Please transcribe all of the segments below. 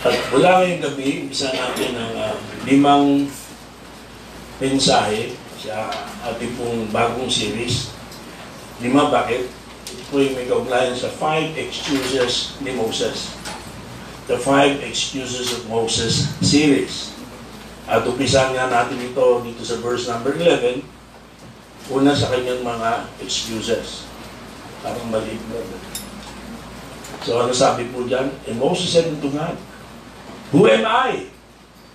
At mula ngayong gabi, umpisa natin ang 5 mensahe sa ating pong bagong series. 5 bakit? Ito po yung may kaugnayan sa 5 excuses ni Moses. The 5 excuses of Moses series. At umpisahan nga natin ito dito sa verse number 11. Una sa kanyang mga excuses. Parang maliit mo. So ano sabi po dyan? And Moses said unto God, Who am I,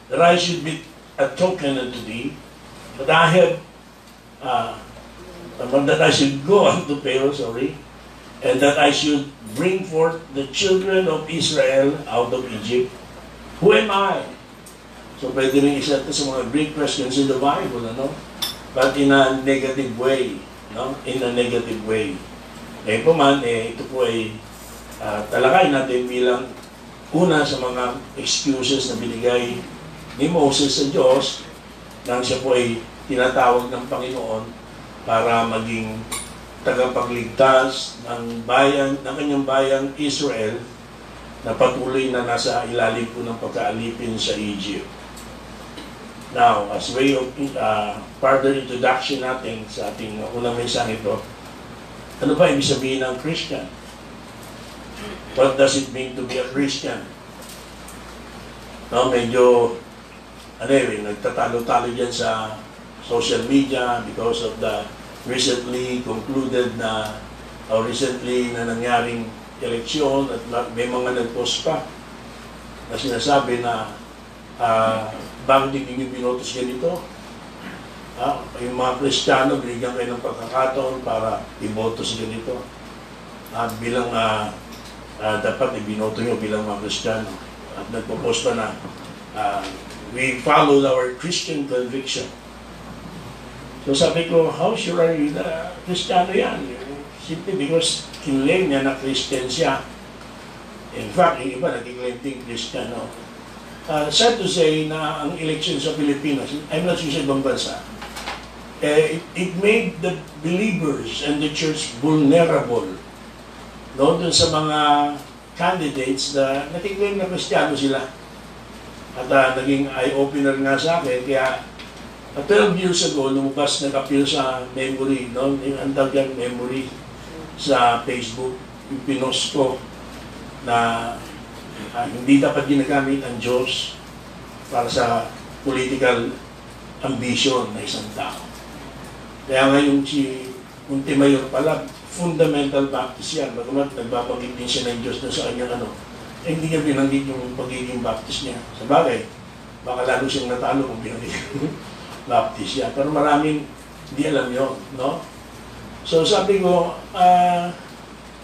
that I should be a token unto thee, that I have, that I should go unto Pharaoh, and that I should bring forth the children of Israel out of Egypt? Who am I? So pwede rin isa ito sa mga Greek questions in the Bible, ano? But in a negative way, no? In a negative way. Ngayon po man, ito po ay talakay natin bilang una sa mga excuses na binigay ni Moses sa Diyos nang siya po ay tinatawag ng Panginoon para maging tagapagligtas ng bayan, ng kanyang bayang Israel na patuloy na nasa ilalim po ng pagkaalipin sa Egypt. Now, as way of further introduction natin sa ating unang mensahe ito, ano ba ibig sabihin ng Christian? What does it mean to be a Christian? No, medyo, nagtatalo-talo dyan sa social media because of the recently concluded na, o recently na nangyaring eleksyon at may mga nag-post pa na sinasabi na bakit hindi binotos ganito? Yung mga Kristiyano, binigyan kayo ng pagkakataon para ibotos ganito. Bilang dapat ibinoto nyo bilang mga Kristiyano. At nagpo-post pa na we follow our Christian conviction. So sabi ko, how sure are you na Kristiyano yan? Simply because kinlaim niya na Christian siya. In fact, yung iba nag-claim din Kristiyano. Sad to say na ang election sa Pilipinas, I'm not sure sa ibang bansa, it made the believers and the church vulnerable. No, dun sa mga candidates na nakiklaim na Kristiyano sila. At naging eye-opener nga sa akin. Kaya 12 years ago, lumabas nag-appeal sa memory, no? Ang tawag memory sa Facebook. Yung pinost ko na hindi dapat ginagamit ang Diyos para sa political ambition na isang tao. Kaya ngayon si Montemayor pala, fundamental Baptist yan. Bagamat nagbabanggit din siya ng Diyos na sa kanyang hindi niya binanggit yung pagiging Baptist niya. Sa bagay, baka lalo siyang natalo kung binanggit yung Baptist yan. Pero maraming hindi alam yun, no? So sabi ko,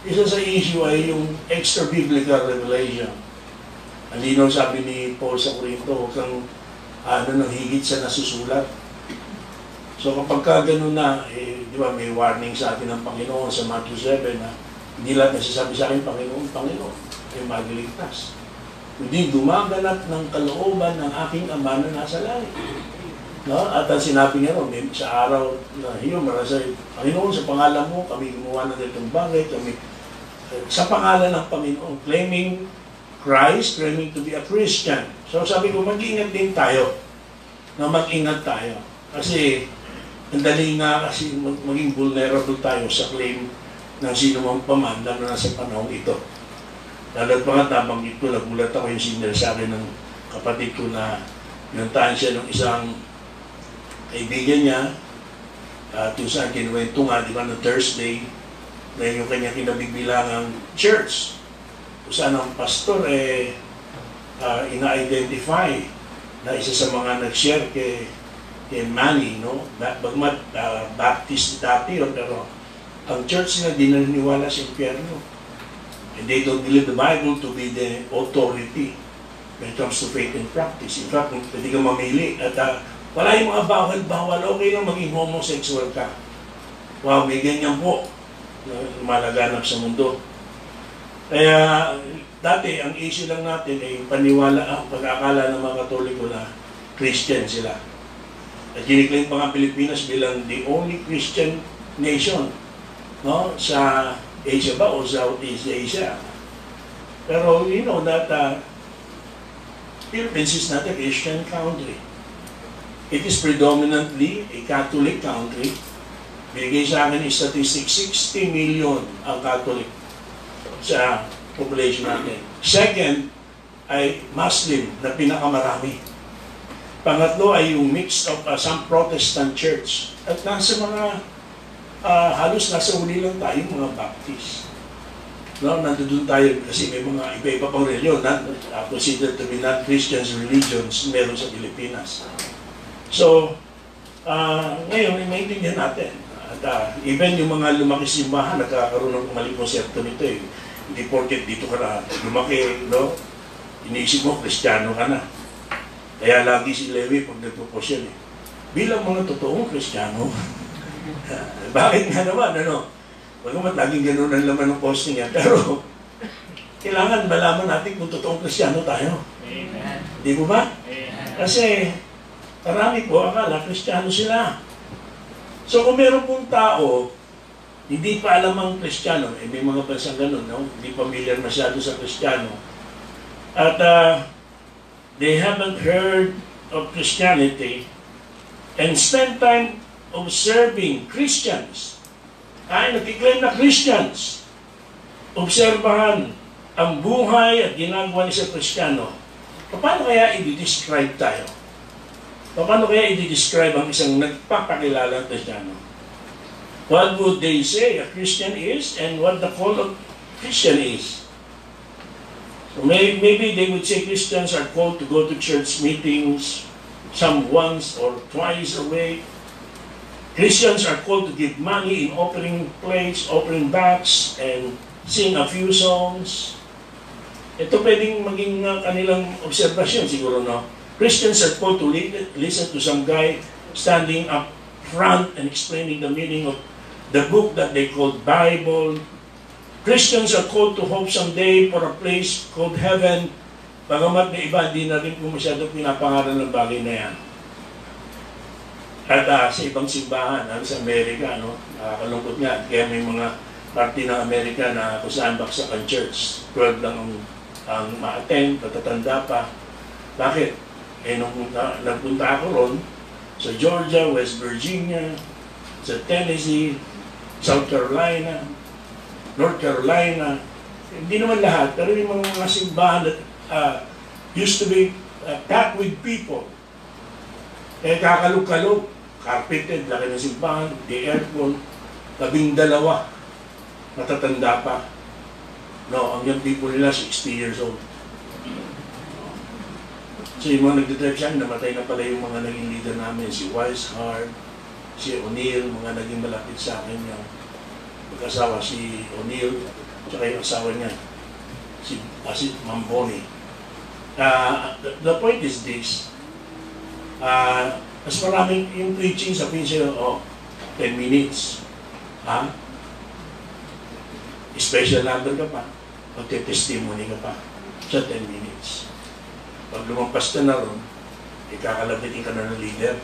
isa sa issue ay yung extra-biblical revelation. Hindi nung sabi ni Paul sa Corinto, huwag kang nang higit sa nasusulat. So kapag ka ganun na, di ba may warning sa atin ng Panginoon sa Matthew 7 na hindi lahat nasasabi sa akin, Panginoon, Panginoon, ay magiligtas. Hindi gumaganap ng kalooban ng aking Ama na nasa langit. No? At ang sinabi niya ron, sa araw na hiyo, marasay, Panginoon, sa pangalan mo, kami gumawa ng ganitong bagay, kami, sa pangalan ng Panginoon, claiming Christ, claiming to be a Christian. So sabi ko, mag-ingat din tayo. Na mag-ingat tayo. Kasi, ang dali nga kasi maging vulnerable tayo sa claim ng sino mang paman na nasa panahon ito. Lalo't pa nga nabanggit ko, nagulat ako yung signal sa akin ng kapatid ko na pinuntahan siya ng isang kaibigan niya at yung saan kinuwento nga, di ba, na Thursday na yung kanya kinabibilangang church. Kung saan ang pastor ina-identify na isa sa mga nag-share kay Manny, no? Bagmat Baptist dati yun, pero ang church na di naniniwala sa impyerno. And they don't believe the Bible to be the authority when it comes to faith and practice. In fact, pwede ka mamili at wala yung mga bawal, okay lang maging homosexual ka. Wow, may ganyan po na lumalaganap sa mundo. Kaya dati, ang issue lang natin ay paniwala, ang pag-akala ng mga Katoliko na Christian sila. At kiniklaim pa nga Pilipinas bilang the only Christian nation, no, sa Asia ba o Southeast Asia. Pero you know that Philippines is not a Christian country. It is predominantly a Catholic country. Bigay sa akin yung statistics, 60 million ang Catholic sa population natin. Second, ay Muslim na pinakamarami. Pangatlo ay yung mix of some Protestant church. At nasa mga, halos nasa uli lang tayo, mga Baptist. No, nandun tayo kasi may mga iba-iba pang religion na considered to be not Christians religions meron sa Pilipinas. So, ngayon, maintindihan natin. At even yung mga lumaki simbahan, nagkakaroon ng maling konsepto nito eh. Hindi porket dito ka na lumaki, no? Iniisip mo, Kristiyano ka na. Kaya lagi si Levi pag nagpupos yan eh. Bilang mga totoong Kristiyano, bakit nga naman, ano? Bagamat laging gano'n ang laman ng posting yan. Pero, kailangan malaman natin kung totoong Kristiyano tayo. Amen. Di mo ba? Amen. Kasi, marami po akala, Kristiyano sila. So, kung meron pong tao, hindi pa alam ang Kristiyano, eh, may mga bansang gano'n, no? Hindi familiar masyado sa Kristiyano. At they haven't heard of Christianity and spend time observing Christians. Ay, nagkiklaim na Christians. Obserbahan ang buhay at ginagawa ni sa Kristiyano. Paano kaya i-describe tayo? Paano kaya i-describe ang isang nagpapakilalang Kristiyano? What would they say a Christian is and what the call of Christian is? So maybe they would say Christians are called to go to church meetings, some once or twice a week. Christians are called to give money in offering plates, offering bags, and sing a few songs. Ito pwedeng maging kanilang observation siguro, no? Christians are called to listen to some guy standing up front and explaining the meaning of the book that they call Bible. Christians are called to hope someday for a place called heaven. Bagamat na iba, di na rin po masyado pinapangaral ng bagay na yan. At sa ibang simbahan, sa Amerika, no? Kalungkot nga, kaya may mga party ng Amerika na kung saan baksak ang church. 12 lang ang ma-attend, patatanda pa. Bakit? Eh, nung nagpunta ako ron, sa Georgia, West Virginia, sa Tennessee, South Carolina, North Carolina, hindi naman lahat, pero yung mga simbahan that used to be packed with people. Eh, kakalog-kalog, carpeted, laki ng simbahan, the aircon, 12, matatanda pa. No, ang young people nila, 60 years old. So yung mga nagdadrive siya, namatay na pala yung mga naging leader namin, si Weishaupt, si O'Neill, mga naging malapit sa akin yung mag-asawa, si O'Neill, tsaka yung asawa niya, si Mamboni. The point is this, mas maraming yung preaching, sabihin siya, 10 minutes. Special number ka pa, magte-testimony ka pa sa 10 minutes. Pag lumampas ka na ron, ikakalabitin ka na ng leader.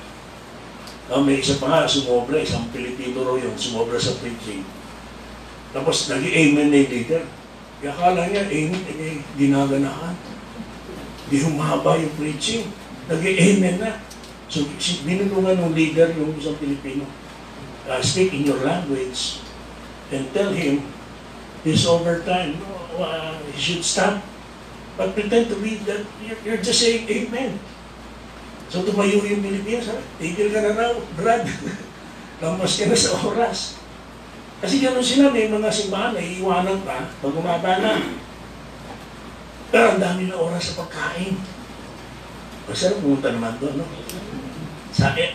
May isa pa nga, sumobra, isang Pilipino ro yun, sumobra sa preaching. Tapos nag-amen na yung leader. Akala niya, amen, ginaganahan. Di humaba yung preaching. Nag-amen na. So, binulungan ng leader yung isang Pilipino. Speak in your language and tell him his overtime. He should stop. But pretend to be that you're just saying amen. So tumayo yung Pilipinas, tigil ka na raw, Brad. Lampas ka na sa oras. Kasi gano'n sila, may mga simbahan na iiwanan ka pag umaba na. Pero ang dami na oras sa pagkain. Masarap pumunta naman doon, no?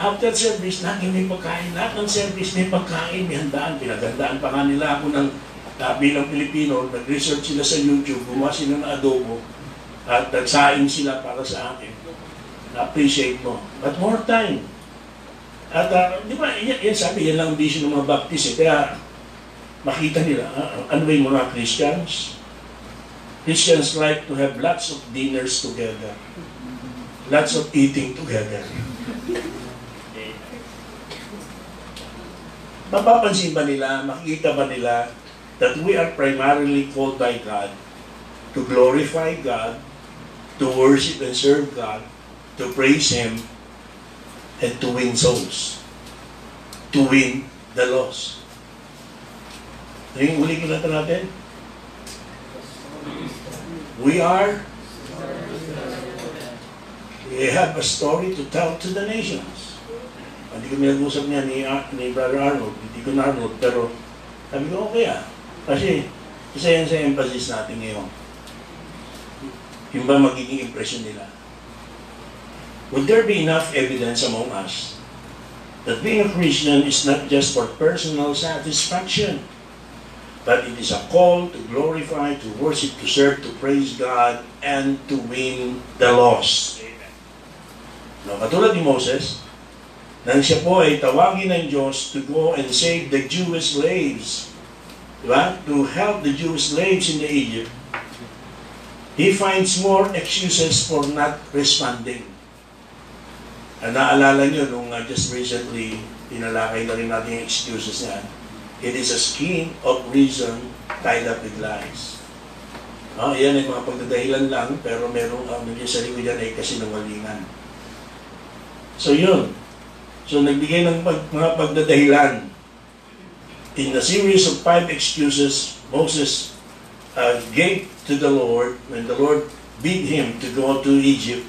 After service, lagi may pagkain. Lahat ng service may pagkain, may handaan. Pinagandaan pa nga nila ako ng bilang Pilipino, nag-research sila sa YouTube, gumawa sila ng adobo, at nagsaing sila para sa akin. Na-appreciate mo. But more time. At di ba, yan sabi, yan lang ang vision ng mga Baptist. Kaya makita nila, ano ba yung mga Christians? Christians like to have lots of dinners together. Lots of eating together. Mapapansin ba nila, makikita ba nila that we are primarily called by God to glorify God to worship and serve God, to praise Him, and to win souls. To win the lost. Yung huli kinata natin? We have a story to tell to the nations. Hindi ko nag-usap niya ni Brother Arnold, hindi ko na Arnold, pero sabi ko, okay Kasi isa yan sa emphasis natin ngayon. Yung ba magiging impression nila? Would there be enough evidence among us that being a Christian is not just for personal satisfaction, but it is a call to glorify, to worship, to serve, to praise God, and to win the lost. Amen. No, katulad ni Moses, nang siya po ay tawagin ng Diyos to go and save the Jewish slaves, diba? To help the Jewish slaves in the Egypt, he finds more excuses for not responding. Naalala nyo, nung just recently, tinalakay na rin natin yung excuses niya. It is a scheme of reason tied up with lies. Yan ay mga pagdadahilan lang, pero merong sa likod yan ay kasinungalingan. So yun. So nagbigay ng mga pagdadahilan. In a series of 5 excuses, Moses gave to the Lord, when the Lord bid him to go to Egypt,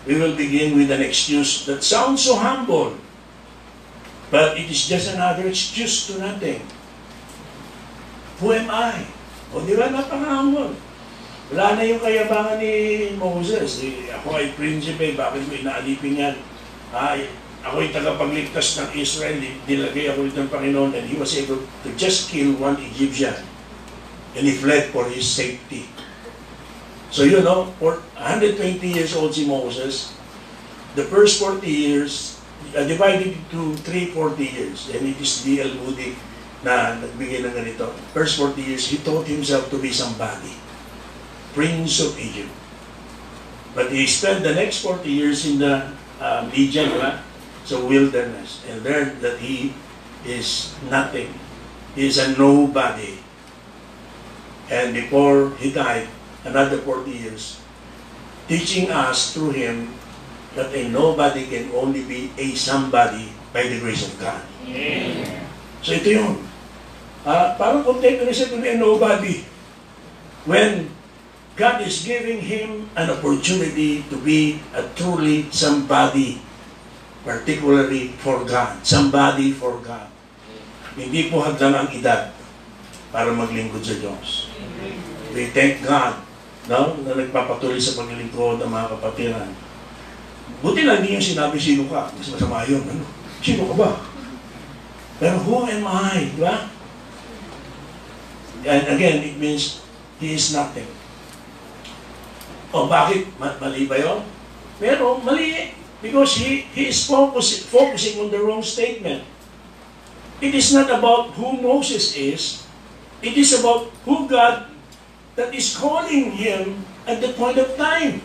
we will begin with an excuse that sounds so humble, but it is just another excuse to nothing. Who am I? O di ba, napaka-humble. Wala na yung kayabangan ni Moses. Ako ay prinsipe, bakit mo inaalipin yan? Ako ay tagapagligtas ng Israel, nilagay ako ng Panginoon, and he was able to just kill one Egyptian. And he fled for his safety. So for 120 years old si Moses, the first 40 years, divided into 340 years, and it is D.L. Moody na nagbigay ng ganito. First 40 years, he taught himself to be somebody, Prince of Egypt. But he spent the next 40 years in the Midian, so wilderness, and learned that he is nothing. He is a nobody. And before he died, another 40 years, teaching us through him that a nobody can only be a somebody by the grace of God. Amen. So ito yun. Parang contento na siya to be a nobody. When God is giving him an opportunity to be a truly somebody, particularly for God. Somebody for God. Hindi po hadlang ang edad para maglingkod sa Diyos. We thank God na nagpapatuloy sa paglilingkod ng mga kapatiran. Buti lang hindi yung sinabi, sino ka? Mas masama yun. Sino ka ba? Pero who am I? Diba? And again, it means he is nothing. O bakit? Mali ba yun? Pero mali. Because he is focusing on the wrong statement. It is not about who Moses is. It is about who God that is calling him at the point of time.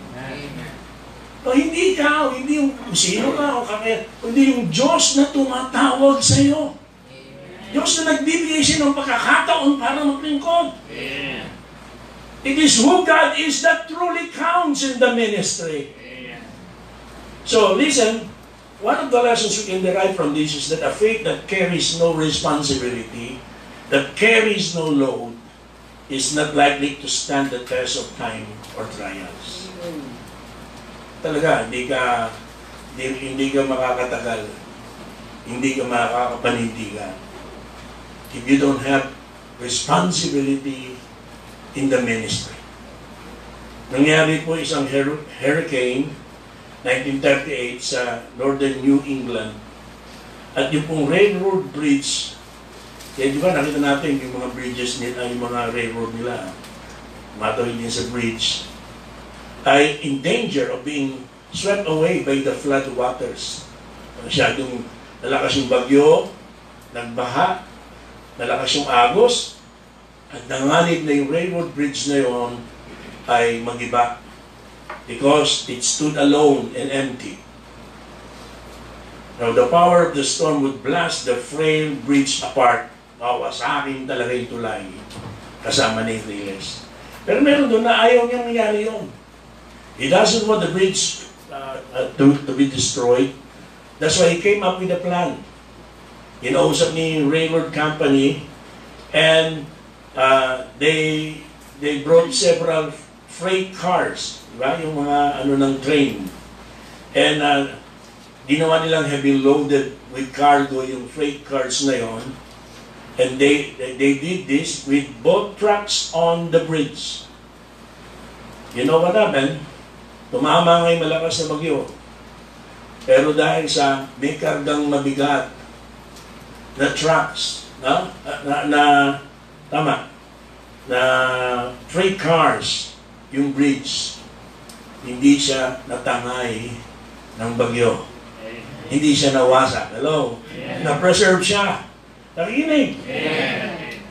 O hindi ka, hindi yung sino ka, o kaya, hindi yung Diyos na tumatawag sa iyo. Diyos na nagbibigay siya ng pagkakataon para maglingkod. It is who God is that truly counts in the ministry. So listen, one of the lessons we can derive from this is that a faith that carries no responsibility, that carries no load, is not likely to stand the test of time or trials. Talaga, hindi ka makakatagal, hindi ka makakapanindigan if you don't have responsibility in the ministry. Nangyari po isang hurricane 1938 sa northern New England, at yung pong railroad bridge. Kaya di ba nakita natin yung mga bridges nila, yung mga railroad nila, matawid din sa bridge, ay in danger of being swept away by the flood waters. Masyadong nalakas yung bagyo, nagbaha, nalakas yung agos, at nanganib na yung railroad bridge na yon ay magiba because it stood alone and empty. Now, the power of the storm would blast the frail bridge apart. Wawasakin talaga yung tulay kasama ni Riles. Pero meron doon na ayaw niyang mangyari yun. He doesn't want the bridge to be destroyed. That's why he came up with a plan. Inausap ni railroad company, and they brought several freight cars, diba? Yung mga ng train. And ginawa nilang heavy loaded with cargo yung freight cars na yon. And they did this with both trucks on the bridge. You know what happened? Tumama ngayong malakas na bagyo. Pero dahil sa may kargang mabigat na trucks, na freight cars, yung bridge, hindi siya natangay ng bagyo. Hindi siya nawasak. Hello? Yeah. Na-preserve siya. Nakikinig. Yeah.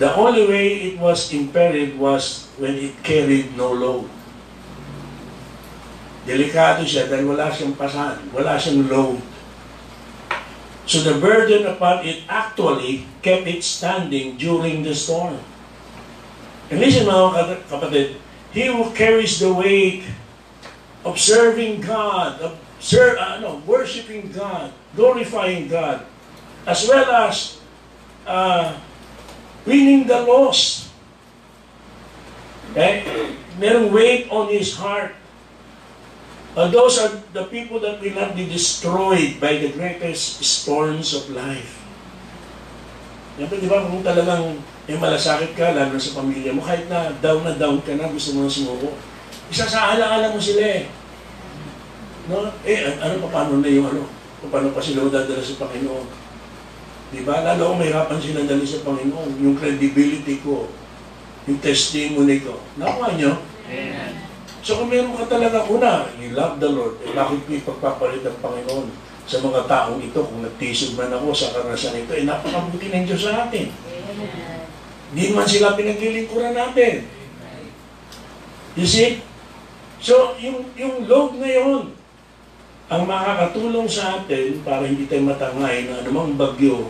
The only way it was impaired was when it carried no load. Delikado siya dahil wala siyang pasan, wala siyang load. So the burden upon it actually kept it standing during the storm. And listen mga kapatid, he who carries the weight of serving God, of worshiping God, glorifying God, as well as winning the lost. Okay? Merong weight on his heart. Those are the people that will not be destroyed by the greatest storms of life. Yan po, di ba, kung talagang malasakit ka, lalo sa pamilya mo, kahit na down ka na, gusto mo na sumuko, isasaala-ala mo sila eh. No? Paano na yung paano pa sila dadala sa Panginoon? Di ba? Lalo kung mahirapan sila dali sa Panginoon, yung credibility ko, yung testimony ko. Nakuha nyo? Amen. So kung meron ka talaga, una, you love the Lord, bakit mo ipagpapalit ang Panginoon sa mga taong ito? Kung nagtisod man ako sa karanasan ito, napakabuti ng Diyos sa atin. Hindi man sila pinaglilingkuran natin. You see? So, yung load na yun, ang makakatulong sa atin para hindi tayo matangay ng anumang bagyo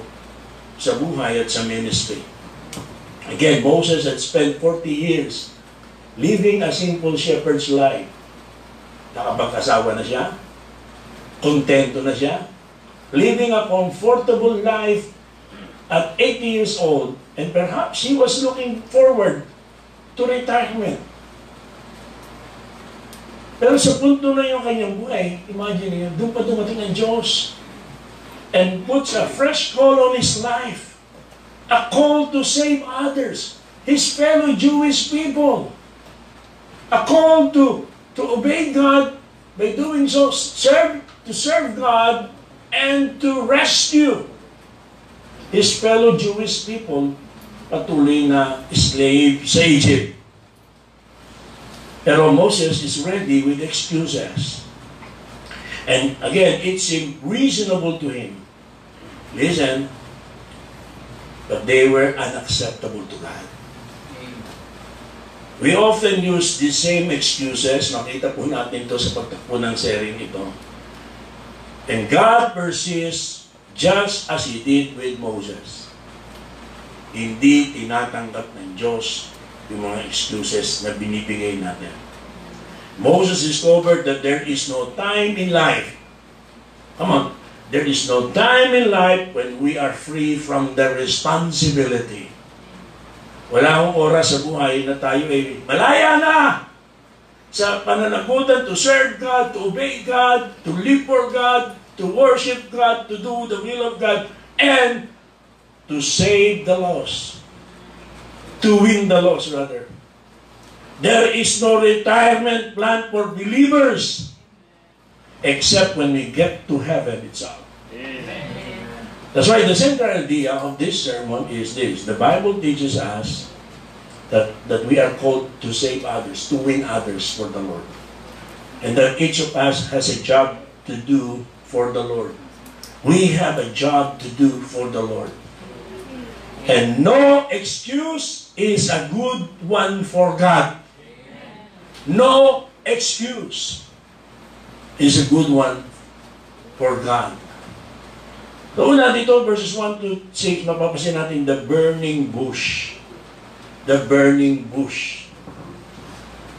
sa buhay at sa ministry. Again, Moses had spent 40 years living a simple shepherd's life. Nakapag-asawa na siya, kontento na siya, living a comfortable life at 80 years old, and perhaps he was looking forward to retirement. Pero sa punto na yung kanyang buhay, imagine niyo, doon pa dumating ang Diyos and puts a fresh call on his life, a call to save others, his fellow Jewish people, a call to obey God by doing so, to serve God and to rescue his fellow Jewish people patuloy na slave sa Egypt. Pero Moses is ready with excuses. And again, it seemed reasonable to him. Listen, but they were unacceptable to God. We often use the same excuses. Nakita po natin ito sa pagtakbo ng sharing ito. And God persists just as He did with Moses. Hindi tinatanggap ng Diyos yung mga excuses na binibigay natin. Moses discovered that there is no time in life. Come on. There is no time in life when we are free from the responsibility. Wala akong oras sa buhay na tayo ay malaya na sa pananagutan to serve God, to obey God, to live for God, to worship God, to do the will of God, and to save the lost. To win the lost, rather. There is no retirement plan for believers except when we get to heaven itself. That's why the central idea of this sermon is this. The Bible teaches us that we are called to save others, to win others for the Lord. And that each of us has a job to do for the Lord. We have a job to do for the Lord. And no excuse is a good one for God. No excuse is a good one for God. So una dito, verses 1 to 6, mapapasin natin the burning bush. the burning bush.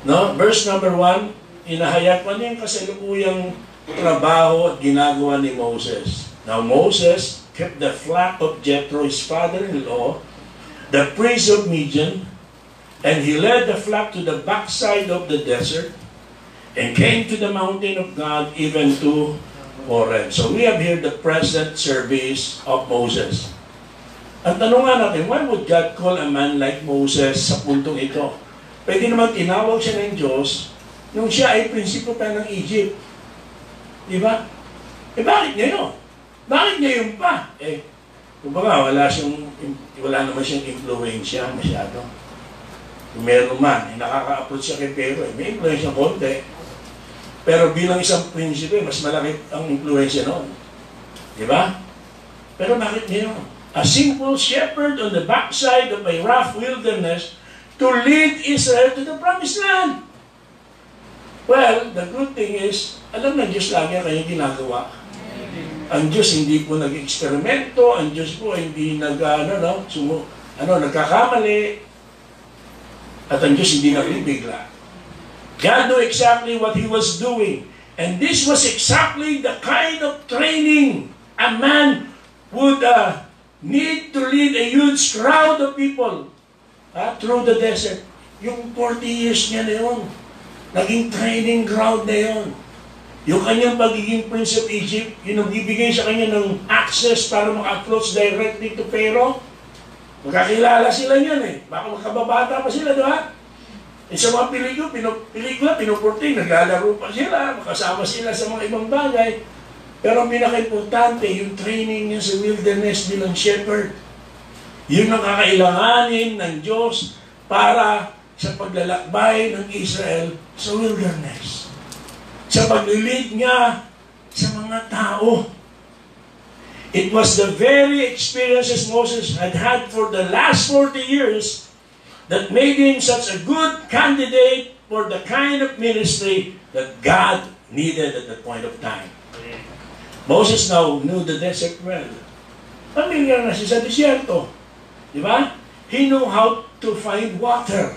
No? Verse number 1, inahayag pa niya yung kasalukuyang trabaho at ginagawa ni Moses. Now Moses kept the flock of Jethro, his father-in-law, the priest of Midian, and he led the flock to the backside of the desert and came to the mountain of God, even to Horeb. So we have here the present service of Moses. Ang tanong nga natin, why would God call a man like Moses sa puntong ito? Pwede naman tinawag siya ng Diyos nung siya ay prinsipo pa ng Egypt. Di ba? Bakit niya yun? Bakit niya yun pa? Kumbaga, wala naman siyang influensya masyado. Kung meron man, nakaka-approach siya kay Pero, may influensya konti. Pero bilang isang prinsipe, mas malaki ang influensya noon. Di ba? Pero bakit niya yun? A simple shepherd on the backside of a rough wilderness to lead Israel to the promised land. Well, the good thing is, alam na Diyos lagi ang kanyang ginagawa. Ang Diyos hindi po nag-eksperimento, ang Diyos po hindi nagkakamali, at ang Diyos hindi nagbibigla. God knew exactly what He was doing. And this was exactly the kind of training a man would need to lead a huge crowd of people through the desert. Yung 40 years niya na yun, naging training ground na yun. Yung kanyang pagiging Prince of Egypt, yung nagbibigay sa kanya ng access para maka-approach directly to Pharaoh. Magkakilala sila niyan eh. Baka magkababata pa sila, di ba? Sa mga pelikula, pinuporting, naglalaro pa sila, makasama sila sa mga ibang bagay. Pero ang pinaka-importante, yung training niya sa wilderness bilang shepherd. Yun ang kakailanganin ng Diyos para sa paglalakbay ng Israel sa wilderness. Sa paglilid niya sa mga tao. It was the very experiences Moses had had for the last 40 years that made him such a good candidate for the kind of ministry that God needed at that point of time. Moses now knew the desert well. Familiar na siya sa disyerto. Di ba? He knew how to find water.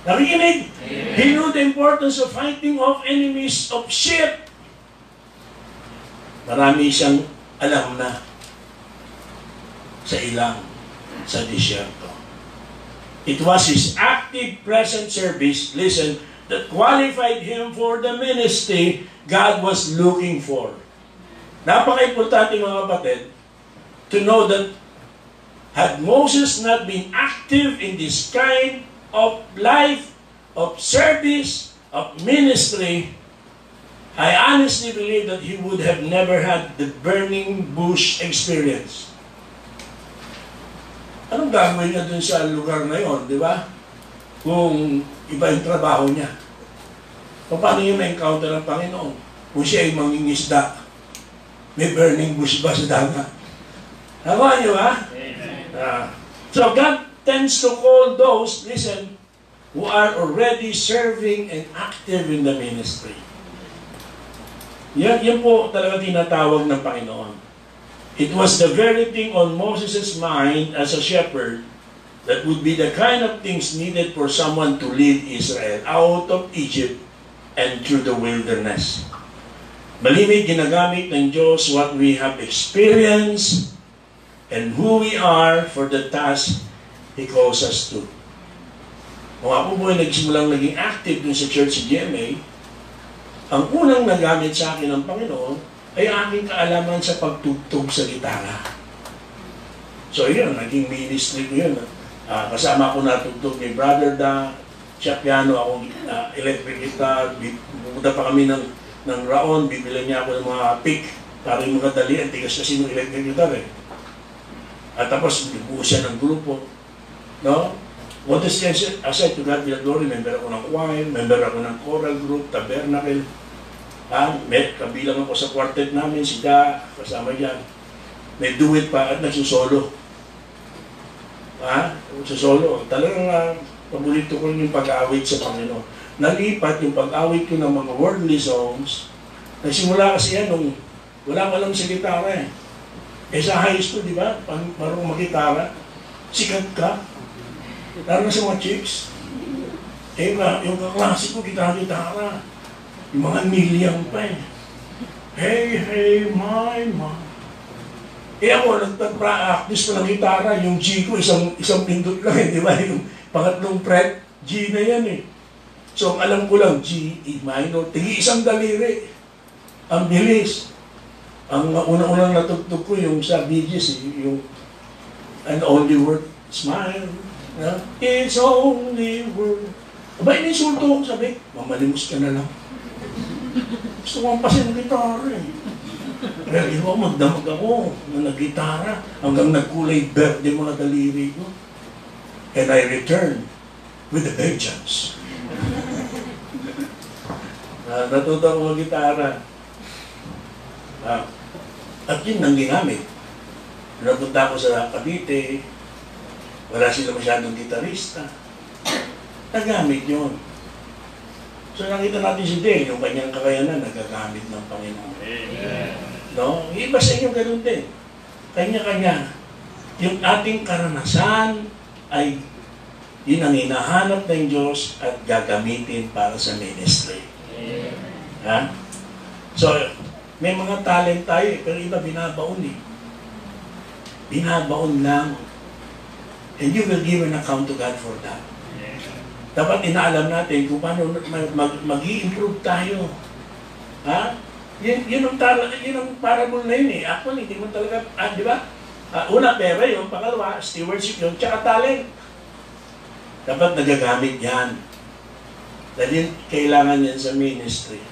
Narinig? He knew the importance of fighting off enemies of sheep. Marami siyang alam na sa ilang sa disyerto. It was his active present service, listen, that qualified him for the ministry God was looking for. Napaka-importante mga kapatid to know that had Moses not been active in this kind of life, of service, of ministry, I honestly believe that he would have never had the burning bush experience. Anong gagawin niya dun sa lugar na yon, di ba? Kung iba yung trabaho niya. Paano niya ma-encounter ang Panginoon? Kung siya ay mangingisda, may burning bush ba sa dagat? Tama niyo ba? So God tends to call those, listen, who are already serving and active in the ministry. Yan po talaga tinatawag ng Panginoon. It was the very thing on Moses' mind as a shepherd that would be the kind of things needed for someone to lead Israel out of Egypt and through the wilderness. Malimit ginagamit ng Diyos what we have experienced and who we are for the task He calls us to. Kung ako po ay nagsimulang naging active dun sa church sa GMA, ang unang nagamit sa akin ng Panginoon ay aking kaalaman sa pagtugtog sa gitara. So yun, naging ministry ko yun. Kasama ko natugtog ni Brother Da, siya piano, ako electric guitar, pumunta pa kami ng Raon, bibila niya ako ng mga pick para yung mga dali, ang tigas kasi ng electric guitar eh. At tapos, buo siya ng grupo. No? What is aside to God be the glory, member ako ng choir, member ako ng choral group, tabernacle. Kabilang ako sa quartet namin, si Da, kasama dyan. May duet pa at nagsusolo. Nagsusolo. Talagang paborito ko yung pag-awit sa Panginoon. Nalipat yung pag-awit ko ng mga worldly songs. Nagsimula kasi yan nung wala ka lang sa gitara eh. Sa high school, di ba? Marunong mag-gitara. Sikat ka. Lalo na sa mga chicks. Eh, yung kaklase ko, gitara. Yung mga milyang pa eh. Hey, hey, my. Eh ako, nagpa-practice pa ng gitara. Yung G ko, isang pindot lang eh, di ba? Yung pangatlong fret, G na yan eh. So, alam ko lang, G, E minor, tigi isang daliri. Ang bilis. Ang unang-unang natugtog ko yung sa Bee Gees, yung an only word, smile. It's only word. Aba, inisulto ko, sabi, mamalimos ka na lang. Gusto ko ang pasin ng gitara eh. Pero iba, magdamag ako na nag-gitara hanggang nagkulay birthday mga daliri ko. And I returned with a vengeance. Natuto ako mag-gitara. At yun nang ginamit. Napunta ako sa Cavite, wala sila masyadong gitarista. Nagamit yun. So nakita natin si Dale, yung kanyang kakayanan, nagagamit ng Panginoon. No? Iba sa inyo ganun din. Kanya-kanya. Yung ating karanasan ay yun ang hinahanap ng Diyos at gagamitin para sa ministry. Ha? So, may mga talent tayo eh, pero iba binabaon eh. Binabaon lang. And you will give an account to God for that. Dapat inaalam natin kung paano mag-i-improve tayo. Ha? Yun ang parable na yun eh. Actually, hindi mo talaga, di ba? Una, pera yun. Pangalawa, stewardship yun. Tsaka talent. Dapat nagagamit yan. Dahil kailangan yan sa ministry.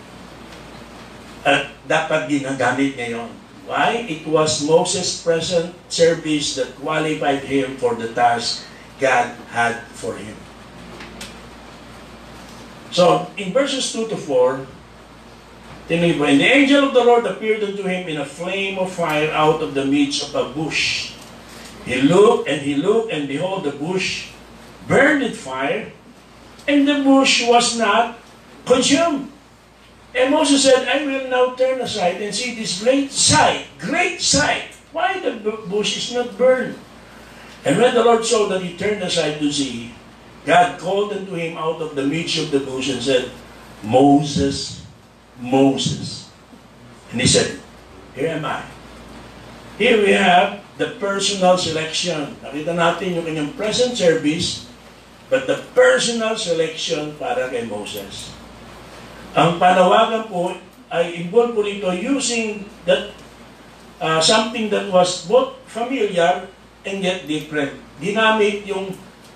At dapat ginagamit ngayon. Why? It was Moses' present service that qualified him for the task God had for him. So, in verses 2 to 4, tinuloy po, and the angel of the Lord appeared unto him in a flame of fire out of the midst of a bush. He looked, and behold, the bush burned with fire, and the bush was not consumed. And Moses said, I will now turn aside and see this great sight, why the bush is not burned. And when the Lord saw that he turned aside to see, God called unto him out of the midst of the bush and said, Moses, Moses. And he said, here am I. Here we have the personal selection. Nakita natin yung kanyang present service, but the personal selection para kay Moses. Ang panawagan po ay involved po nito using that something that was both familiar and yet different. Ginamit yung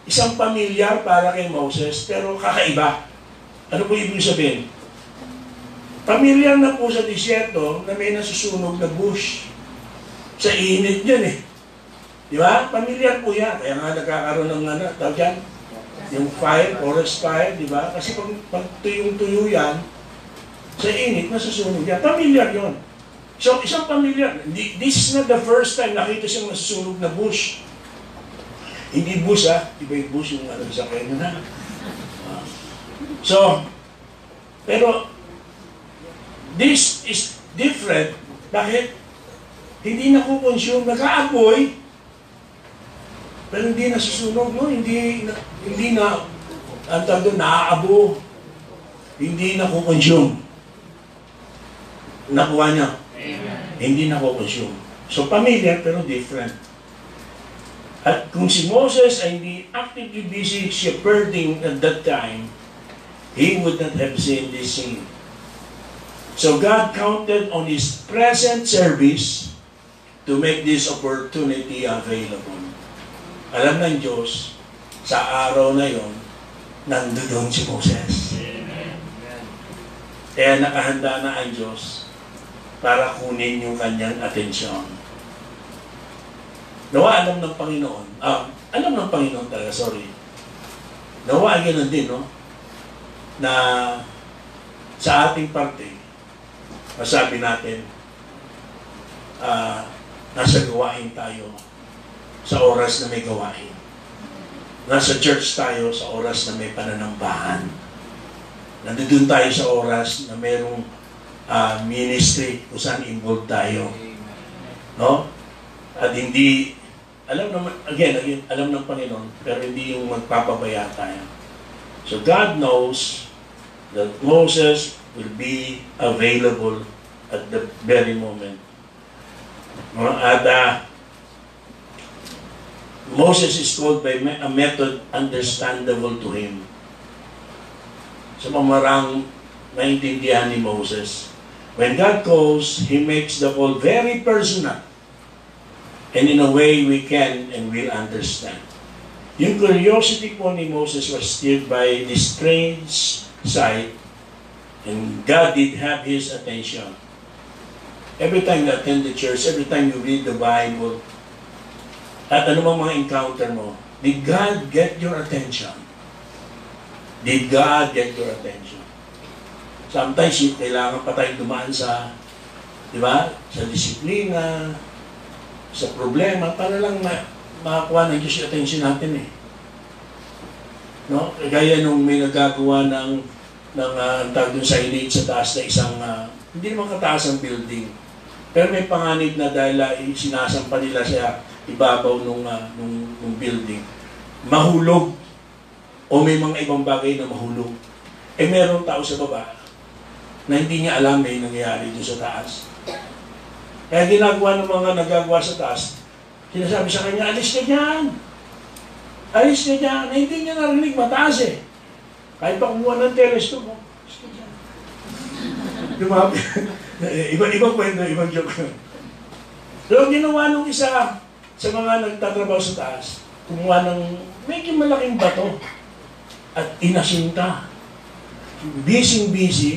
isang pamilyar para kay Moses, pero kakaiba. Ano po ibig sabihin? Pamilyar na po sa disyerto na may nasusunog na bush. Sa init yan eh. Di ba? Pamilyar po yan. Kaya nga nagkakaroon ng tawag yan, yung fire, forest fire, di ba? Kasi pag tuyong-tuyo yan, sa init, nasusunog yan. Pamilyar yun. So, isang pamilyar. This is not the first time nakita siyang nasusunog na bush. Hindi bush ha. Iba yung bush yung sa kanya na. So, pero, this is different. Bakit? Hindi nakukonsume, nag-aapoy, pero hindi nasusunog, no? Hindi na, ang tawag doon, naaabo. Hindi nakukonsume. Nakuha niya. Amen. Hindi nakukonsume. So, familiar, pero different. At kung si Moses ay hindi actively busy shepherding at that time, he would not have seen this scene. So God counted on his present service to make this opportunity available. Alam ng Diyos, sa araw na yon, nandoon si Moses. Kaya nakahanda na ang Diyos para kunin yung kanyang atensyon. Nawa alam ng Panginoon, alam ng Panginoon talaga, sorry. Nawa ay ganoon din, no? Na sa ating parte, masabi natin, nasa gawain tayo sa oras na may gawain. Nasa church tayo sa oras na may pananambahan. Nandun tayo sa oras na mayroong ministry kung saan involved tayo. No? At hindi alam naman, again, alam ng Panginoon, pero hindi yung magpapabaya tayo. So God knows that Moses will be available at the very moment. At Moses is called by a method understandable to him. Sa pamarang naintindihan ni Moses. When God calls, He makes the call very personal. And in a way we can and will understand. Yung curiosity po ni Moses was stirred by this strange sight, and God did have His attention. Every time you attend the church, every time you read the Bible, at anumang mga encounter mo, did God get your attention? Did God get your attention? Sometimes, kailangan pa tayong dumaan sa, di ba, sa disiplina, sa problema, para lang makakuha ng Diyos yung attention natin eh. No? Gaya nung may nagagawa ng tawag dun sa elite sa taas na isang, hindi naman kataas ang building, pero may panganib na dahil sinasampa nila siya ibabaw nung building. Mahulog o may mga ibang bagay na mahulog. Eh merong tao sa baba na hindi niya alam may nangyayari doon sa taas. Kaya ginagawa ng mga nagagawa sa taas, sinasabi sa kanya, alis ka dyan! Alis ka dyan! Na hindi niya narinig, mataas eh. Kahit pa kumuha ng telescope, alis ka dyan. Dumabi. Ibang kwento, ibang joke. So, ginawa nung isa sa mga nagtatrabaho sa taas, kumuha ng medyo malaking bato at inasinta. Busy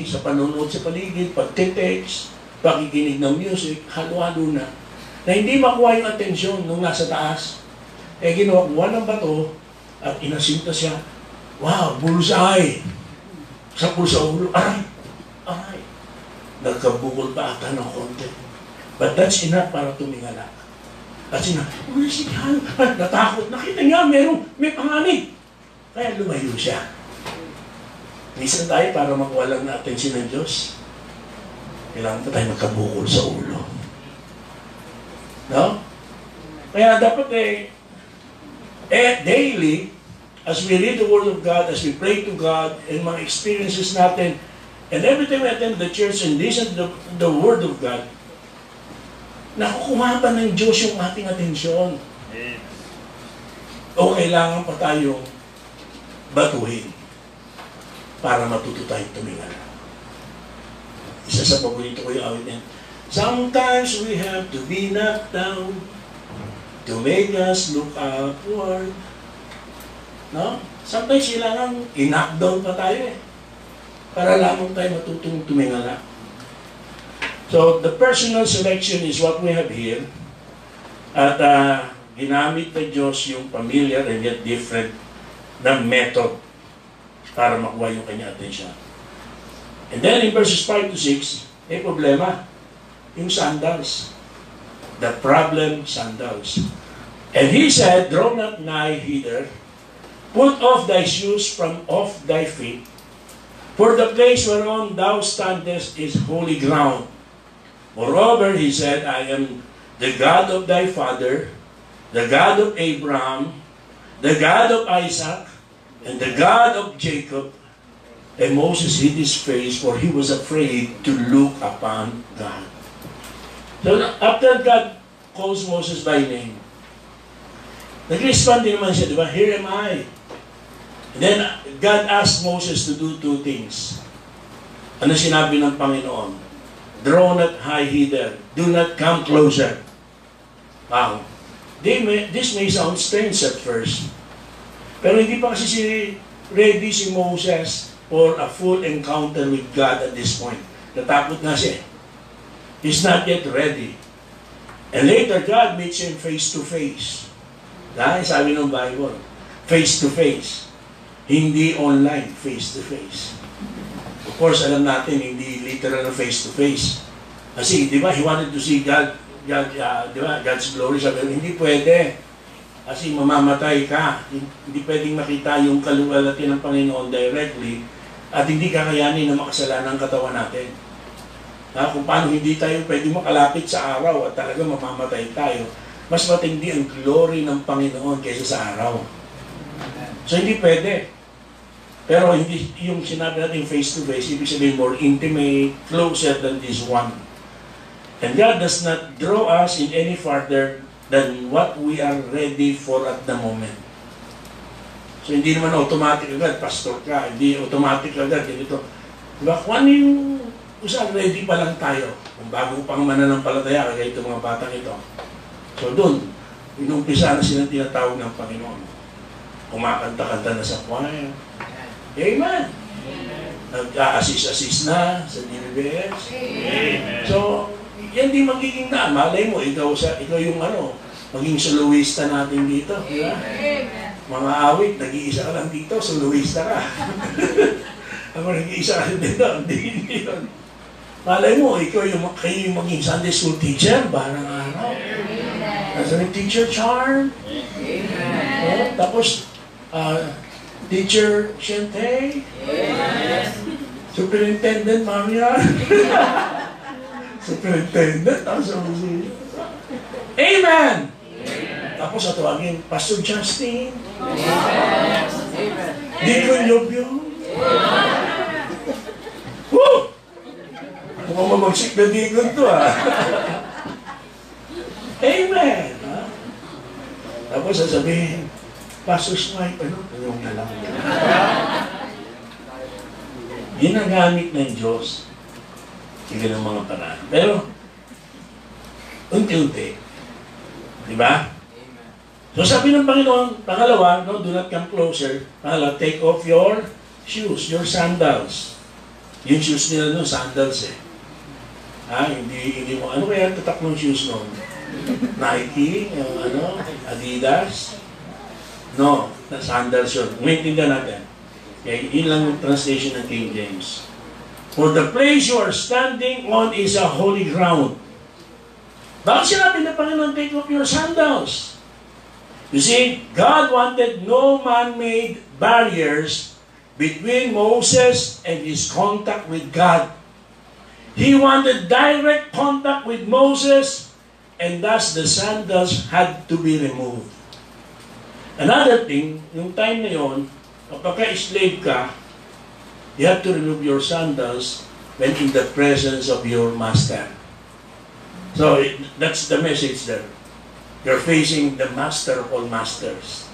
sa panonood sa paligid, pagte-text, pakikinig ng music, halo-halo na hindi makuha yung atensyon nung nasa taas. Eh, ginawa ng bato at inasinta siya. Wow, bullseye! Sapul sa ulo, aray! Nagkabukol pa ata ng konti. But that's enough para tumingala. At sinabi, natakot. Nakita niya, may panganib. Kaya lumayo siya. Minsan tayo para makuha lang na atensyon ng Diyos, kailangan pa tayo magkabukol sa ulo. No? Kaya dapat daily, as we read the Word of God, as we pray to God, and mga experiences natin, and every time we attend the church and listen to the Word of God, nakukuha ba ng Diyos yung ating atensyon? O kailangan pa tayong batuhin para matuto tayong tumingala? Isa sa paborito ko yung awit niya. Sometimes we have to be knocked down to make us look upward. No? Sometimes kailangan i-knock down pa tayo eh. Para lamang tayo matutong tumingala. So, the personal selection is what we have here. At ginamit ng Diyos yung familiar and yet different na method para makuha yung kanya atensyon. And then in verses 5 to 6, may problema. Yung sandals. The problem sandals. And he said, draw not nigh hither, put off thy shoes from off thy feet, for the place whereon thou standest is holy ground. Moreover, he said, I am the God of thy father, the God of Abraham, the God of Isaac, and the God of Jacob. And Moses hid his face, for he was afraid to look upon God. So after God calls Moses by name, nag-respond din naman siya, di ba? Here am I. And then God asked Moses to do two things. Ano sinabi ng Panginoon? Draw not high hither. Do not come closer. Wow. This may sound strange at first. Pero hindi pa kasi ready si Moses for a full encounter with God at this point. Natakot na siya. He's not yet ready. And later, God meets him face to face. Dahil sabi ng Bible, face to face. Hindi online, face to face. Of course, alam natin, hindi literal na face to face. Kasi, di ba, he wanted to see God, di ba, God's glory. Sabi, hindi pwede. Kasi mamamatay ka. Hindi pwedeng makita yung kaluwalhati ng Panginoon directly at hindi kakayanin na makasalanan ang katawan natin. Kung paano hindi tayo pwedeng makalapit sa araw at talaga mamamatay tayo. Mas matindi ang glory ng Panginoon kaysa sa araw. So hindi pwede. Pero hindi yung sinabi natin face-to-face, ibig sabihin more intimate, closer than this one. And God does not draw us in any farther than what we are ready for at the moment. So hindi naman automatic agad, pastor ka, hindi automatic agad, ganito. Diba? Kung ano yung ready pa lang tayo. Kung bago pang mananampalataya, kaya itong mga batang ito. So doon, inumpisa na silang tinatawag ng Panginoon. Kumakanta-kanta na sa choir. Amen. Nag-a-assist na sa DBS. Amen. So, yan di magiging na. Malay mo, ikaw yung maging soloista natin dito. Diba? Mga awit, nag-iisa ka lang dito, soloista ka. Ako nag-iisa ka dito, hindi yun. Malay mo, kayo yung maging Sunday school teacher, balang araw. Nasa may teacher charm. Amen. Tapos, Teacher Shente. Superintendent Marian. Superintendent. Amen. Tapos atawagin, Pastor Justin. Deacon Yobyo. Woo! Mukhang mamagsik na deacon to Amen. Tapos sasabihin, Pastor Snipe, yung alam mo. Ginagamit ng Diyos. Sige ng mga paraan. Pero, unti-unti. Diba? So sabi ng Panginoon, pangalawa, do not come closer. Pangalawa, take off your shoes, your sandals. Yung shoes nila nun, sandals hindi mo, ano kaya tatak ng shoes nun? Nike, Adidas? No, sandals yun. Umintindihan natin. Okay, yun lang yung translation ng King James. For the place you are standing on is a holy ground. Bakit sinabi ng Panginoon, take off your sandals? You see, God wanted no man-made barriers between Moses and his contact with God. He wanted direct contact with Moses, and thus the sandals had to be removed. Another thing, yung time na yun, kapag slave ka, you have to remove your sandals when in the presence of your master. So, that's the message there. You're facing the master of all masters,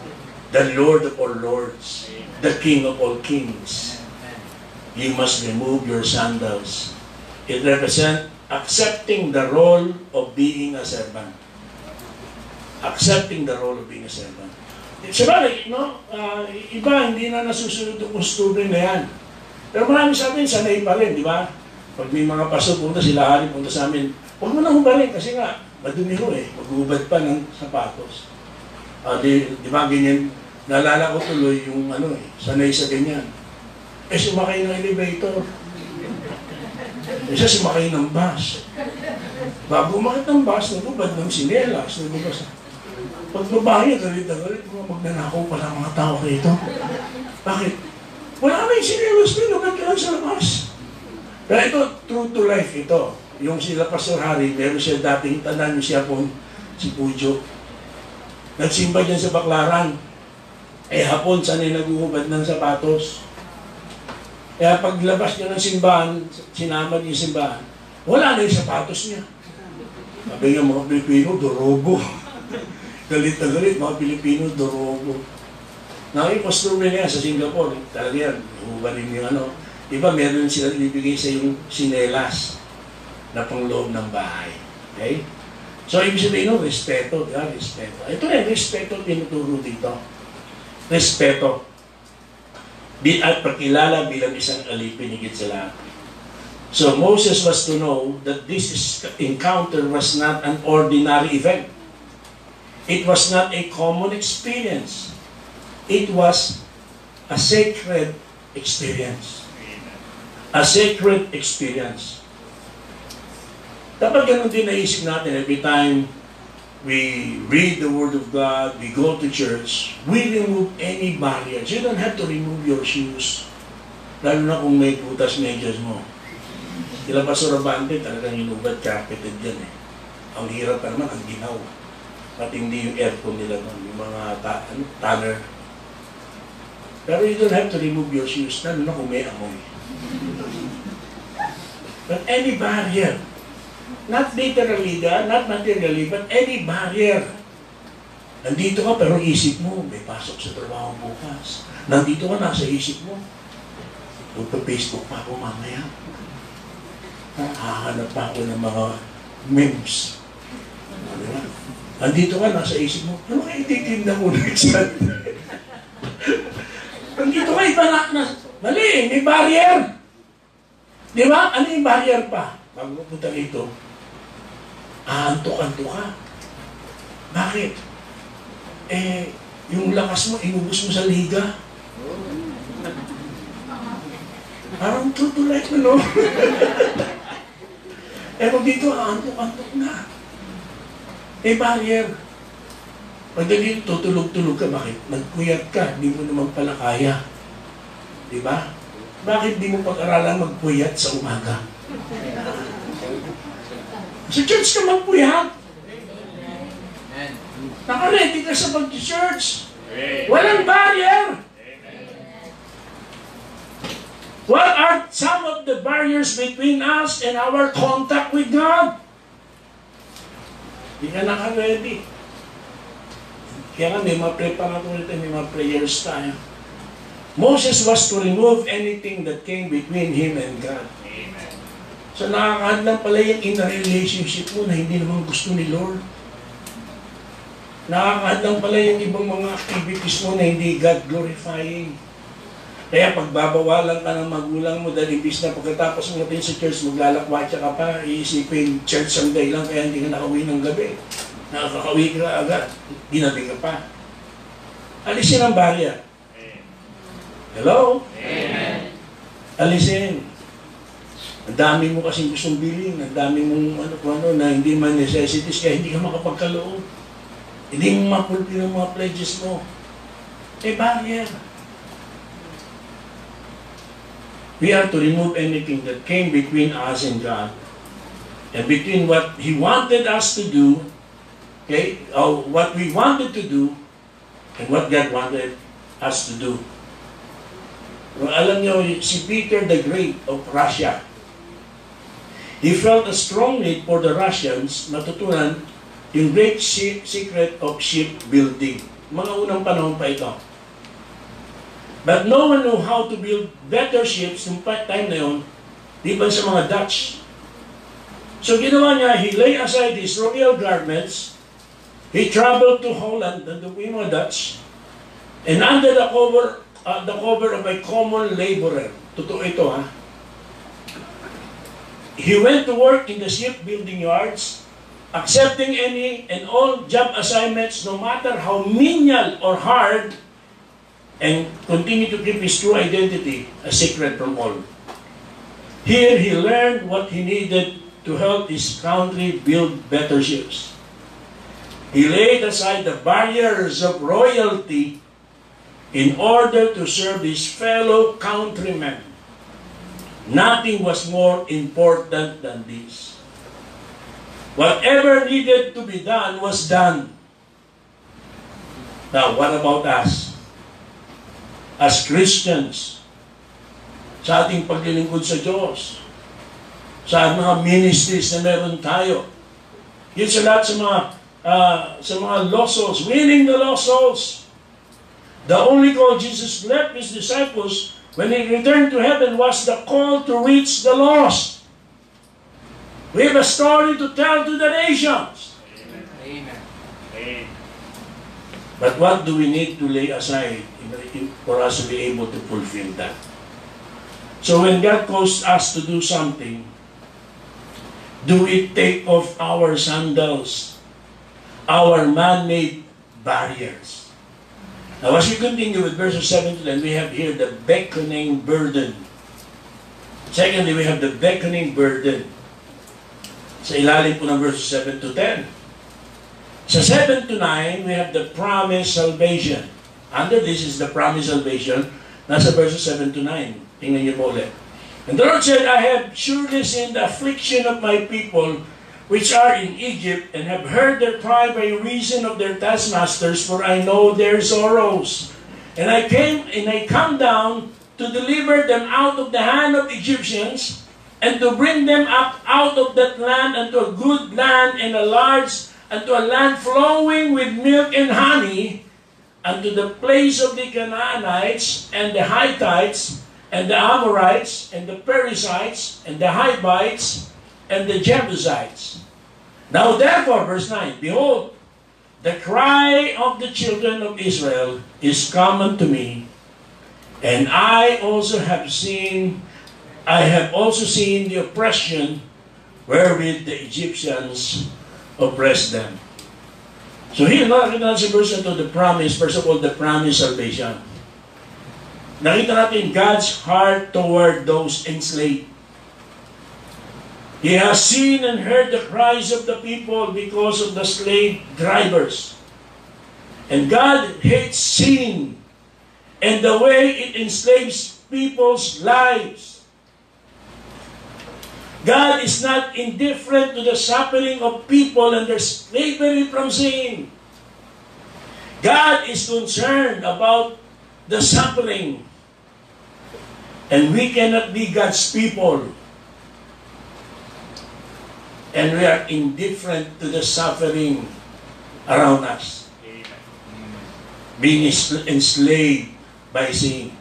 the Lord of all lords, the King of all kings. You must remove your sandals. It represents accepting the role of being a servant. Accepting the role of being a servant. Sabagay, iba hindi na nasusunod yung costume na yan. Pero marami sa amin, sanay pa rin, di ba? Pag may mga paso punta, sila hari punta sa amin, huwag mo na hubarin kasi nga, madumi ho maghubad pa ng sapatos. Di ba, ganyan, naalala ko tuloy yung sanay sa ganyan. Sumakay ng elevator. Isa sumakay ng bus. Bago umakit ng bus, nagubad ng sinelas, nagubad. Pagbabae, galit na galit, magnanakaw pala mga tao rito. Bakit? Wala na yung sinelas nila, nagubad ka lang sa labas. Pero ito, true to life ito. Yung sila Pastor Harry, meron siya dating, tandaan niyo siya po, si Pujo. Nagsimba dyan sa Baklaran. Hapon, sanay naguhubad ng sapatos. Kaya paglabas niya ng simbahan, sinama niya yung simbahan, wala na yung sapatos niya. Sabi nga mga Pilipino, dorogo. Galit na galit, mga Pilipino, dorogo. Yung costume niya sa Singapore, talaga yan, hubarin yung Iba, meron sila ibigay sa yung sinelas na pangloob ng bahay. Okay? So, ibig sabihin respeto, diba? Respeto. Ito rin, respeto tinuturo dito. Respeto. At pagkilala bilang isang alipin higit sa lahat. So, Moses was to know that this encounter was not an ordinary event. It was not a common experience. It was a sacred experience. A sacred experience. Dapat ganun din naisip natin every time we read the Word of God, we go to church, we remove any barriers. You don't have to remove your shoes. Lalo na kung may butas medyas mo. Sila Pastor Abante, talagang inubad, carpeted yan Ang hirap pa naman, ang ginaw. Matindi yung aircon nila doon, yung mga tanner. Pero you don't have to remove your shoes, lalo na kung may amoy. But any barrier, not literally, not materially, but any barrier. Nandito ka pero isip mo, may pasok sa trabaho bukas. Nandito ka, nasa isip mo. Magpa-Facebook pa ako mamaya. Hahanap pa ako ng mga memes. Diba? Nandito ka, nasa isip mo, ano kayo ititinda ko next Sunday? Nandito ka, iba na. Mali, may barrier. Di ba? Ano yung barrier pa? Pag pupunta rito, aantok-antok ka. Bakit? Yung lakas mo, inubos mo sa liga. Parang tutulay mo, no? Pero dito, aantok-antok na. May barrier. Pagdating, tutulog-tulog ka, bakit? Nagpuyat ka, di mo naman pala kaya. Di ba? Bakit di mo pag-aralan magpuyat sa umaga? Sa church ka magpuyat. Naka-ready ka sa pag-church. Walang barrier. What are some of the barriers between us and our contact with God? Hindi ka naka-ready. Kaya nga may mga may mga prayers tayo. Moses was to remove anything that came between him and God. Amen. So nakakahadlang pala yung inner relationship mo na hindi naman gusto ni Lord. Nakakahadlang pala yung ibang mga activities mo na hindi God glorifying. Kaya pagbabawalan ka ng magulang mo dahil imbis na pagkatapos mo natin sa church, maglalakwatsa ka pa, iisipin church Sunday lang kaya hindi ka nakauwi ng gabi. Nakakauwi ka agad, ginabi ka pa. Alisin ang barya. Hello? Amen. Alisin. Ang dami mo kasing gustong bilhin, ang dami mong ano na hindi man necessities, kaya hindi ka makapagkaloob. Hindi mo mapulpil ang mga pledges mo. Barrier. We have to remove anything that came between us and God. And between what He wanted us to do, okay, or what we wanted to do, and what God wanted us to do. Alam niyo, si Peter the Great of Russia, he felt a strong need for the Russians matutunan yung great secret of shipbuilding. Mga unang panahon pa ito. But no one knew how to build better ships nung time na yun, di ba sa mga Dutch. So ginawa niya, he lay aside his royal garments, he traveled to Holland, nandun po yung mga Dutch, and under the cover of a common laborer. Totoo ito, ha? He went to work in the shipbuilding yards, accepting any and all job assignments, no matter how menial or hard, and continue to keep his true identity a secret from all. Here he learned what he needed to help his country build better ships. He laid aside the barriers of royalty in order to serve his fellow countrymen. Nothing was more important than this. Whatever needed to be done was done. Now, what about us? As Christians, sa ating paglilingkod sa Diyos, sa mga ministries na meron tayo, yun sa lahat sa mga lost souls, winning the lost souls. The only call Jesus left his disciples when he returned to heaven was the call to reach the lost. We have a story to tell to the nations. Amen. Amen. But what do we need to lay aside for us to be able to fulfill that? So when God calls us to do something, do we take off our sandals, our man-made barriers? Now, as we continue with verses 7 to 10, we have here the beckoning burden. Secondly, we have the beckoning burden. Sa ilalim po ng verses 7 to 10. Sa 7 to 9, we have the promised salvation. Under this is the promised salvation. Nasa verses 7 to 9. Tingnan niyo po ulit. And the Lord said, I have surely seen the affliction of my people, which are in Egypt, and have heard their cry by reason of their taskmasters, for I know their sorrows. And I come down to deliver them out of the hand of Egyptians, and to bring them up out of that land unto a good land and a large, unto a land flowing with milk and honey, unto the place of the Canaanites, and the Hittites, and the Amorites, and the Perizzites, and the Hivites, and the Jebusites. Now therefore, verse 9, behold, the cry of the children of Israel is come unto me, and I have also seen the oppression wherewith the Egyptians oppressed them. So here, nakita natin sa verse na the promise, first of all, the promise salvation. Nakita natin God's heart toward those enslaved. He has seen and heard the cries of the people because of the slave drivers. And God hates sin and the way it enslaves people's lives. God is not indifferent to the suffering of people and their slavery from sin. God is concerned about the suffering. And we cannot be God's people, and we are indifferent to the suffering around us. Being enslaved by sin.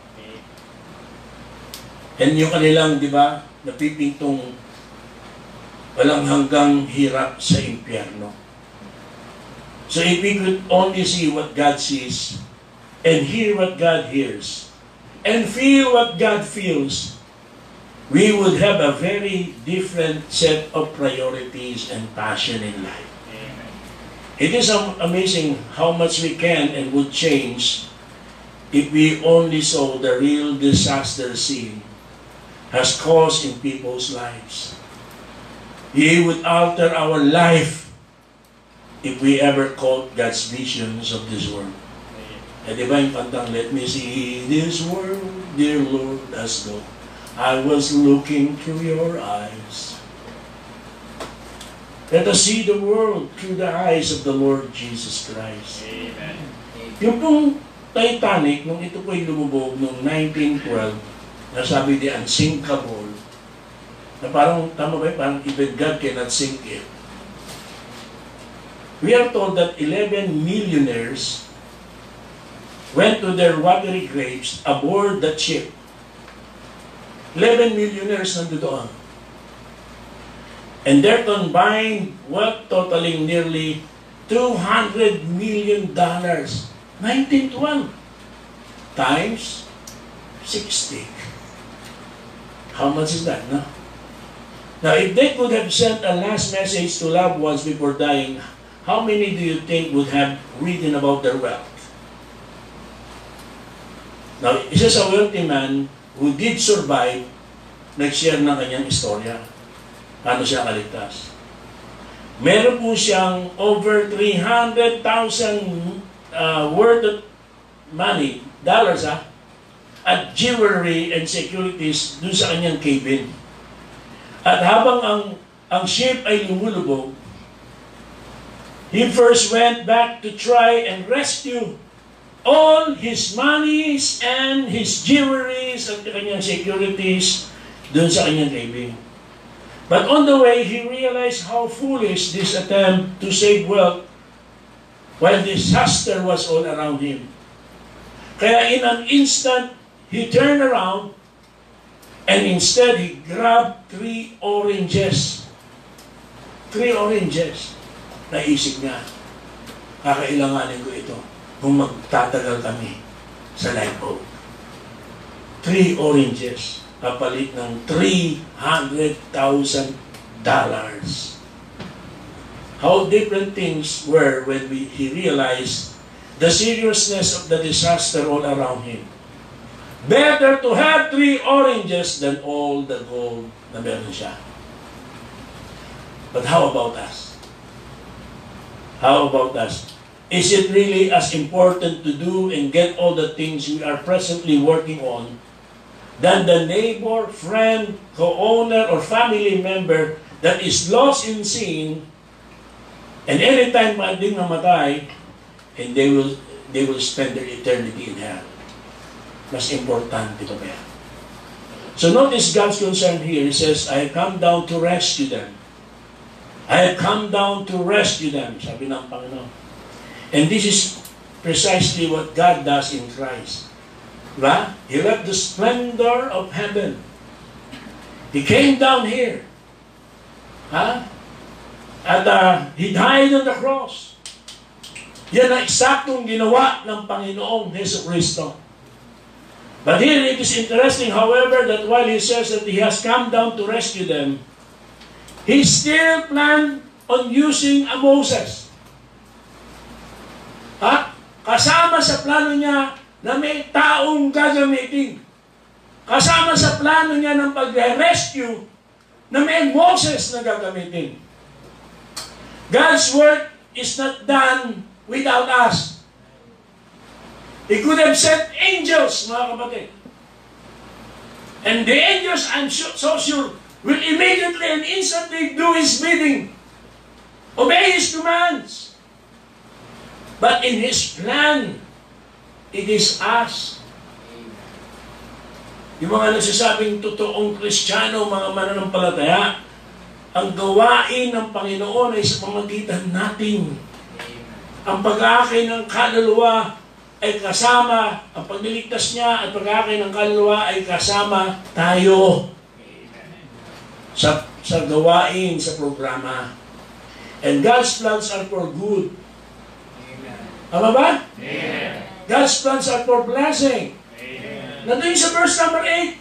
And yung kanilang, di ba, napipintong walang hanggang hirap sa impyerno. So if we could only see what God sees, and hear what God hears, and feel what God feels, we would have a very different set of priorities and passion in life. Amen. It is amazing how much we can and would change if we only saw the real disaster sin has caused in people's lives. He would alter our life if we ever caught God's visions of this world. Eh, di ba yung kantang, let me see this world, dear Lord, as though I was looking through your eyes. Let us see the world through the eyes of the Lord Jesus Christ. Amen. Yung pong Titanic, nung ito po'y lumubog noong 1912, nasabi di unsinkable, na parang, tama ba, parang even God cannot sink it. We are told that 11 millionaires went to their watery graves aboard the ship. 11 millionaires nandoon. And their combined wealth totaling nearly $200 million. 1912 times 60. How much is that, no? Now, if they could have sent a last message to loved ones before dying, how many do you think would have written about their wealth? Now, isa sa wealthy man who did survive, nag-share ng kanyang istorya. Paano siya kaligtas? Meron po siyang over 300,000 worth of money, dollars at jewelry and securities dun sa kanyang cabin. At habang ang ship ay lumulubog, he first went back to try and rescue all his monies and his jewelries at kanyang securities dun sa kanyang cabin. But on the way, he realized how foolish this attempt to save wealth while disaster was all around him. Kaya in an instant, he turned around and instead he grabbed 3 oranges. 3 oranges. Naisip niya, kakailanganin ko ito kung magtatagal kami sa lifeboat. 3 oranges. Kapalit ng $300,000. How different things were when he realized the seriousness of the disaster all around him. Better to have 3 oranges than all the gold na meron siya. But how about us? How about us? Is it really as important to do and get all the things we are presently working on than the neighbor, friend, co-owner, or family member that is lost in sin, and anytime pwedeng mamatay, and they will spend their eternity in hell. Mas importante pa ba yan? So notice God's concern here. He says, I have come down to rescue them. I have come down to rescue them, sabi ng Panginoon. And this is precisely what God does in Christ. Diba? He left the splendor of heaven. He came down here. At He died on the cross. Yan ang eksaktong ginawa ng Panginoong Jesucristo. But here it is interesting, however, that while He says that He has come down to rescue them, He still planned on using a Moses. Kasama sa plano niya na may taong gagamitin. Kasama sa plano niya ng pag-rescue na may Moses na gagamitin. God's work is not done without us. He could have sent angels, mga kapatid. And the angels, I'm so sure, will immediately and instantly do His bidding. Obey His commands. But in His plan, it is us. Yung mga nagsasabing totoong Kristiyano, mga mananampalataya, ang gawain ng Panginoon ay sa pamagitan natin. Ang pag-aakay ng kaluluwa ay kasama, ang pagliligtas niya at pag-aakay ng kaluluwa ay kasama tayo sa gawain, sa programa. And God's plans are for good. Tama ba? Amen. God's plans are for blessing. Nandun sa verse number 8,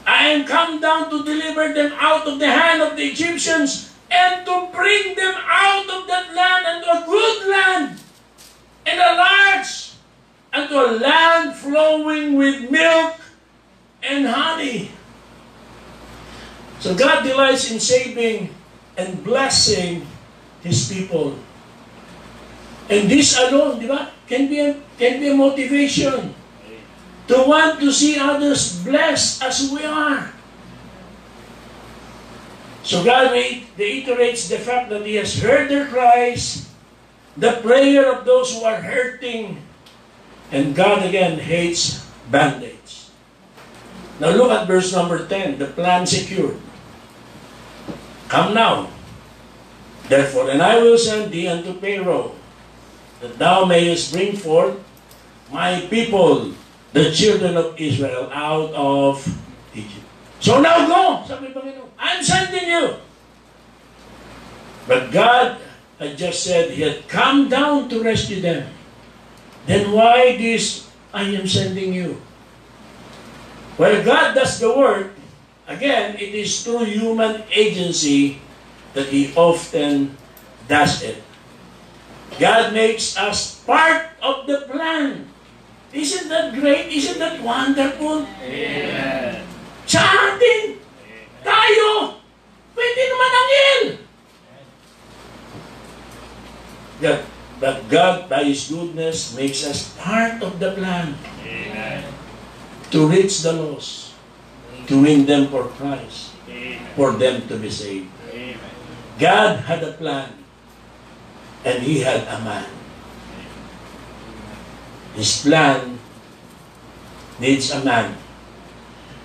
I am come down to deliver them out of the hand of the Egyptians and to bring them out of that land unto a good land and a large, unto a land flowing with milk and honey. So God delights in saving and blessing His people. And this alone, di ba, can be a motivation to want to see others blessed as we are. So God reiterates the fact that He has heard their cries, the prayer of those who are hurting, and God again hates band-aids. Now look at verse number 10, the plan secured. Come now, therefore, and I will send thee unto Pharaoh, that thou mayest bring forth my people, the children of Israel, out of Egypt. So now go, sabi ng Panginoon, I'm sending you. But God had just said He had come down to rescue them. Then why this, I am sending you? Well, God does the work. Again, it is through human agency that He often does it. God makes us part of the plan. Isn't that great? Isn't that wonderful? Amen. Sa atin, tayo, pwede naman angel. But God, by His goodness, makes us part of the plan. Amen. To reach the lost, to win them for Christ, Amen. for them to be saved. Amen. God had a plan, and He had a man. His plan needs a man.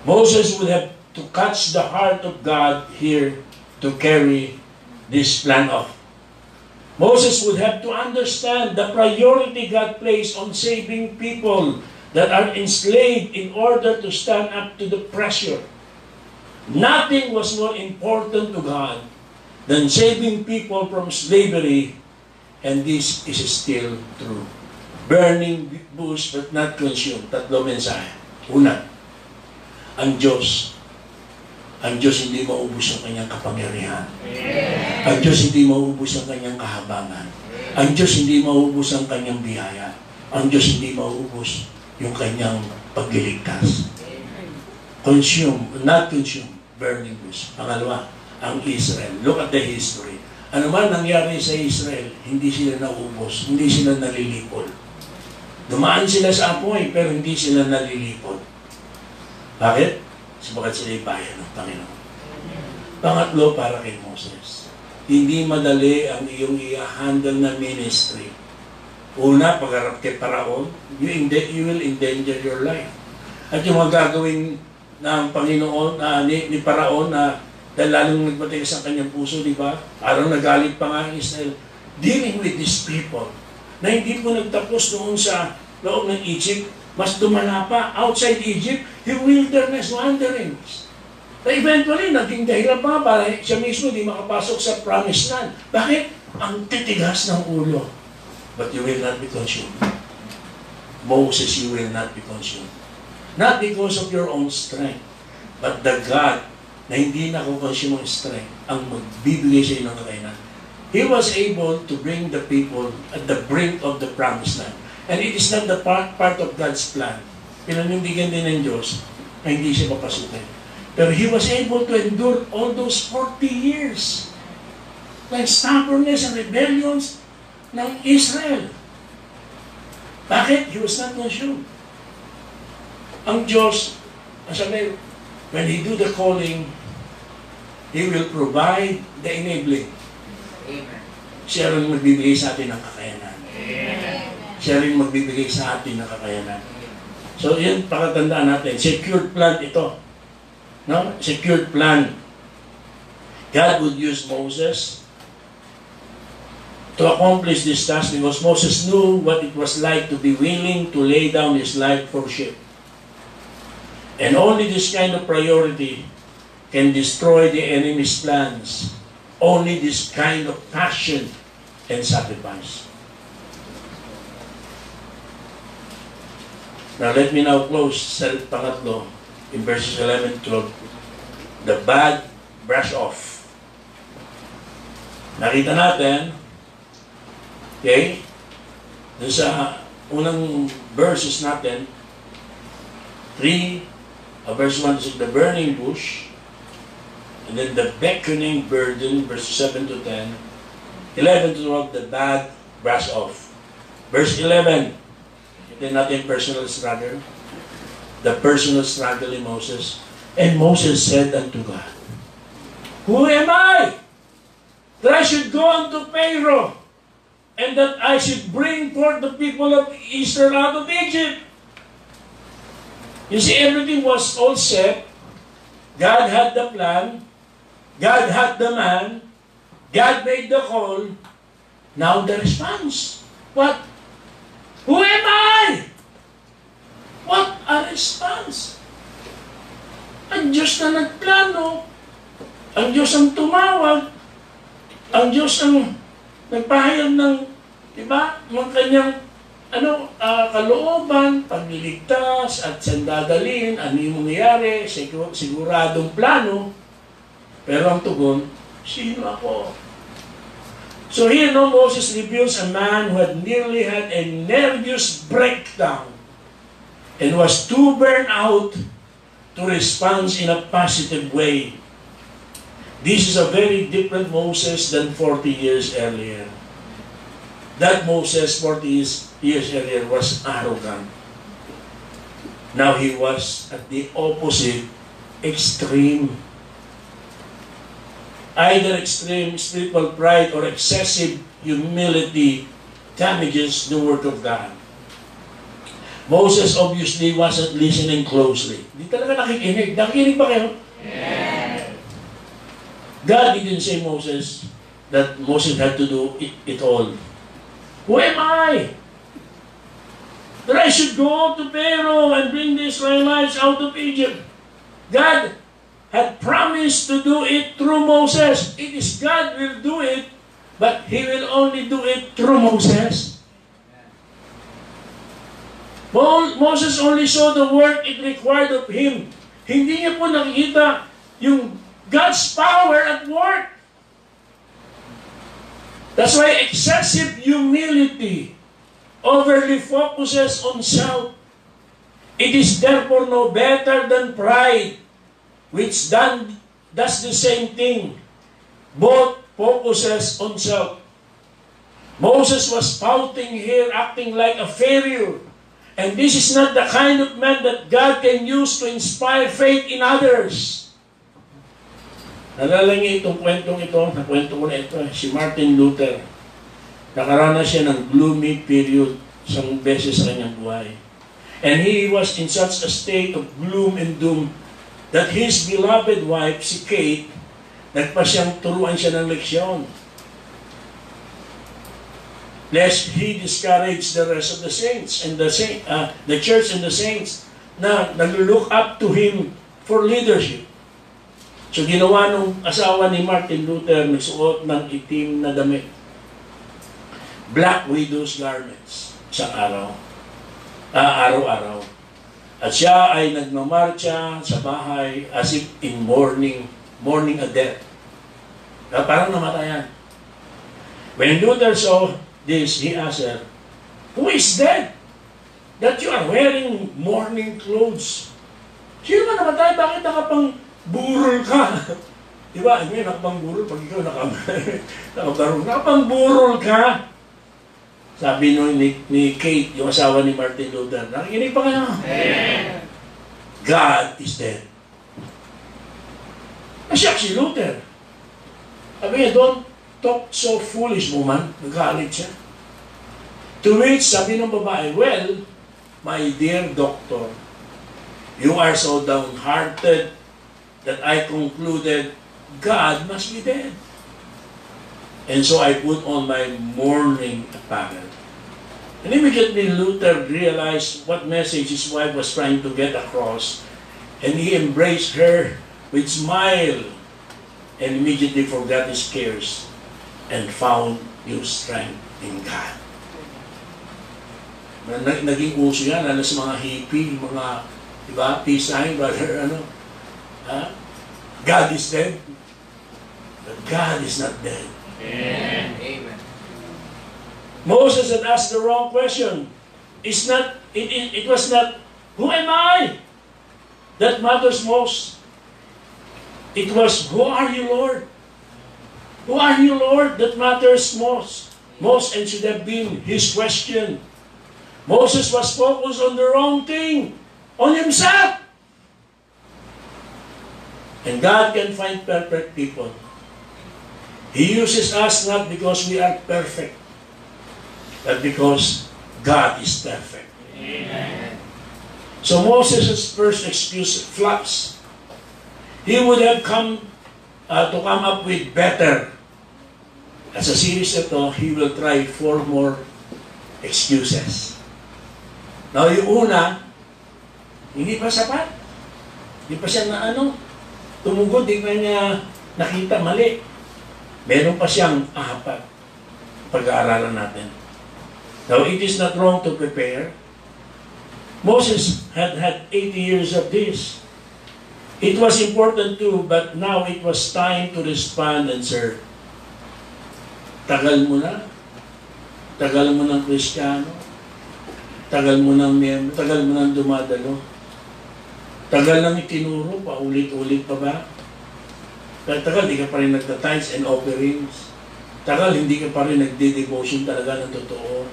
Moses would have to catch the heart of God here to carry this plan off. Moses would have to understand the priority God placed on saving people that are enslaved in order to stand up to the pressure. Nothing was more important to God than saving people from slavery, and this is still true. Burning bush but not consumed. Tatlo mensahe. Una, ang Diyos hindi maubos ang kanyang kapangyarihan. Ang Diyos hindi maubos ang kanyang kahabangan. Ang Diyos hindi maubos ang kanyang biyaya. Ang Diyos hindi maubos yung kanyang pagliligtas. Consume, not consume, burning bush. Pangalawa, ang Israel. Look at the history. Ano man nangyari sa Israel, hindi sila naubos, hindi sila nalilipol. Dumaan sila sa apoy, pero hindi sila nalilipol. Bakit? Sabagat sila yung bayan ng Panginoon. Pangatlo, para kay Moses. Hindi madali ang iyong i-handle na ministry. Una, pagharap kay Paraon, you will endanger your life. At yung mga gagawin ng Panginoon, ni Paraon, na dahil lalong nagmatigas ang kanyang puso, di ba? Parang nagalit pa nga ang Israel. Dealing with these people, na hindi po nagtapos noon sa loob ng Egypt, mas dumala pa, outside Egypt, yung wilderness wanderings. Na eventually, naging dahilan pa para siya mismo di makapasok sa promised land. Bakit? Ang titigas ng ulo. But you will not be consumed. Moses, you will not be consumed. Not because of your own strength, but the God na hindi nakukonsume ang strength ang magbibigay sa iyo ng kakayanan. He was able to bring the people at the brink of the promised land. And it is not the part of God's plan. Pinanindigan din ng Diyos na hindi siya papasukin. Pero he was able to endure all those 40 years. Like stubbornness and rebellions ng Israel. Bakit? He was not consumed. Ang Diyos, sabi, when He do the calling, He will provide the enabling. Amen. Siya rin magbibigay sa atin ng kakayanan. Amen. Siya rin magbibigay sa atin ng kakayanan. So, yun, pakatandaan natin. Secured plan ito. No? Secured plan. God would use Moses to accomplish this task because Moses knew what it was like to be willing to lay down his life for sheep. And only this kind of priority can destroy the enemy's plans. Only this kind of passion and sacrifice. Now let me now close sa pangatlo in verses 11 to 12. The bad brush off. Nakita natin, okay, dun sa unang verses natin, 3, verse 1 is the burning bush, and then the beckoning burden, verses 7 to 10, 11 to 12, the bad brush off. Verse 11, ito natin personal struggle, the personal struggle in Moses. And Moses said unto God, Who am I that I should go unto Pharaoh, and that I should bring forth the people of Israel out of Egypt? You see, everything was all set. God had the plan. God had the man. God made the call. Now the response. What? Who am I? What a response. Ang Diyos na nagplano. Ang Diyos ang tumawag. Ang Diyos ang nagpahayag ng, diba, mga kanyang kalooban, pagliligtas, at sandadalin, ano yung mangyayari, siguradong plano. Pero ang tugon, sino ako? So here, Moses reveals a man who had nearly had a nervous breakdown and was too burnt out to respond in a positive way. This is a very different Moses than 40 years earlier. That Moses 40 years earlier was arrogant. Now he was at the opposite extreme. Either extreme spiritual pride or excessive humility damages the work of God. Moses obviously wasn't listening closely. Hindi talaga nakikinig. Nakikinig ba kayo? Yeah. God didn't say Moses that Moses had to do it all. Who am I? That I should go to Pharaoh and bring the Israelites out of Egypt. God had promised to do it through Moses. It is God will do it, but He will only do it through Moses. Moses only saw the work it required of him. Hindi niya po nakikita yung God's power at work. That's why excessive humility overly focuses on self. It is therefore no better than pride, which does the same thing. Both focuses on self. Moses was pouting here, acting like a failure. And this is not the kind of man that God can use to inspire faith in others. Nalala niyo itong kwentong ito, nakwento ko na ito, si Martin Luther. Nakaranas siya ng gloomy period isang beses sa kanyang buhay. And he was in such a state of gloom and doom that his beloved wife, si Kate, nagpa siyang turuan siya ng leksyon. Lest he discourage the rest of the saints and the church and the saints na nag-look up to him for leadership. So ginawa nung asawa ni Martin Luther, nagsuot ng itim na damit. Black widow's garments sa araw-araw. At siya ay nagmamarcha sa bahay as if in mourning a death. Parang namatayan. When Luther saw this, he asked her, "Who is dead? That you are wearing mourning clothes?" Sino ba namatay? Bakit nakapang-burol ka? Diba? Ngayon, nakapang-burol. Pag ikaw nakapang-burol ka. Sabi ni Kate, yung asawa ni Martin Luther, nakikinig pa kayo? Amen. God is dead. Nasyak si Luther. Sabi niya, don't talk so foolish, woman. Nagalit siya. To which, sabi ng babae, well, my dear doctor, you are so downhearted that I concluded God must be dead. And so I put on my mourning apparel. And immediately Luther realized what message his wife was trying to get across. And he embraced her with smile and immediately forgot his cares and found new strength in God. Naging uso yan, lalo sa mga hippie, mga, diba, peace sign, brother, God is dead, but God is not dead. Amen. Amen. Moses had asked the wrong question. It was not, who am I? That matters most. It was, who are you, Lord? Who are you, Lord? That matters most. Most, and should have been his question. Moses was focused on the wrong thing, on himself. And God can find perfect people. He uses us not because we are perfect, but because God is perfect. Amen. So Moses' first excuse flops. He would have come up with better. As a series ito, he will try 4 more excuses. Now, yung una, hindi pa sapat. Hindi pa siya tumugod, di pa niya nakita mali. Meron pa siyang 4. Pag-aaralan natin. Now, it is not wrong to prepare. Moses had 80 years of this. It was important too, but now it was time to respond and serve. Tagal mo na. Tagal mo ng Kristiyano. Tagal mo ng miyembro. Tagal mo ng dumadalo. Tagal nang itinuro, paulit-ulit pa ba? Tagal, hindi ka pa rin nagta-tithes and offerings. Tagal, hindi ka pa rin nagde-devotion talaga ng totoo.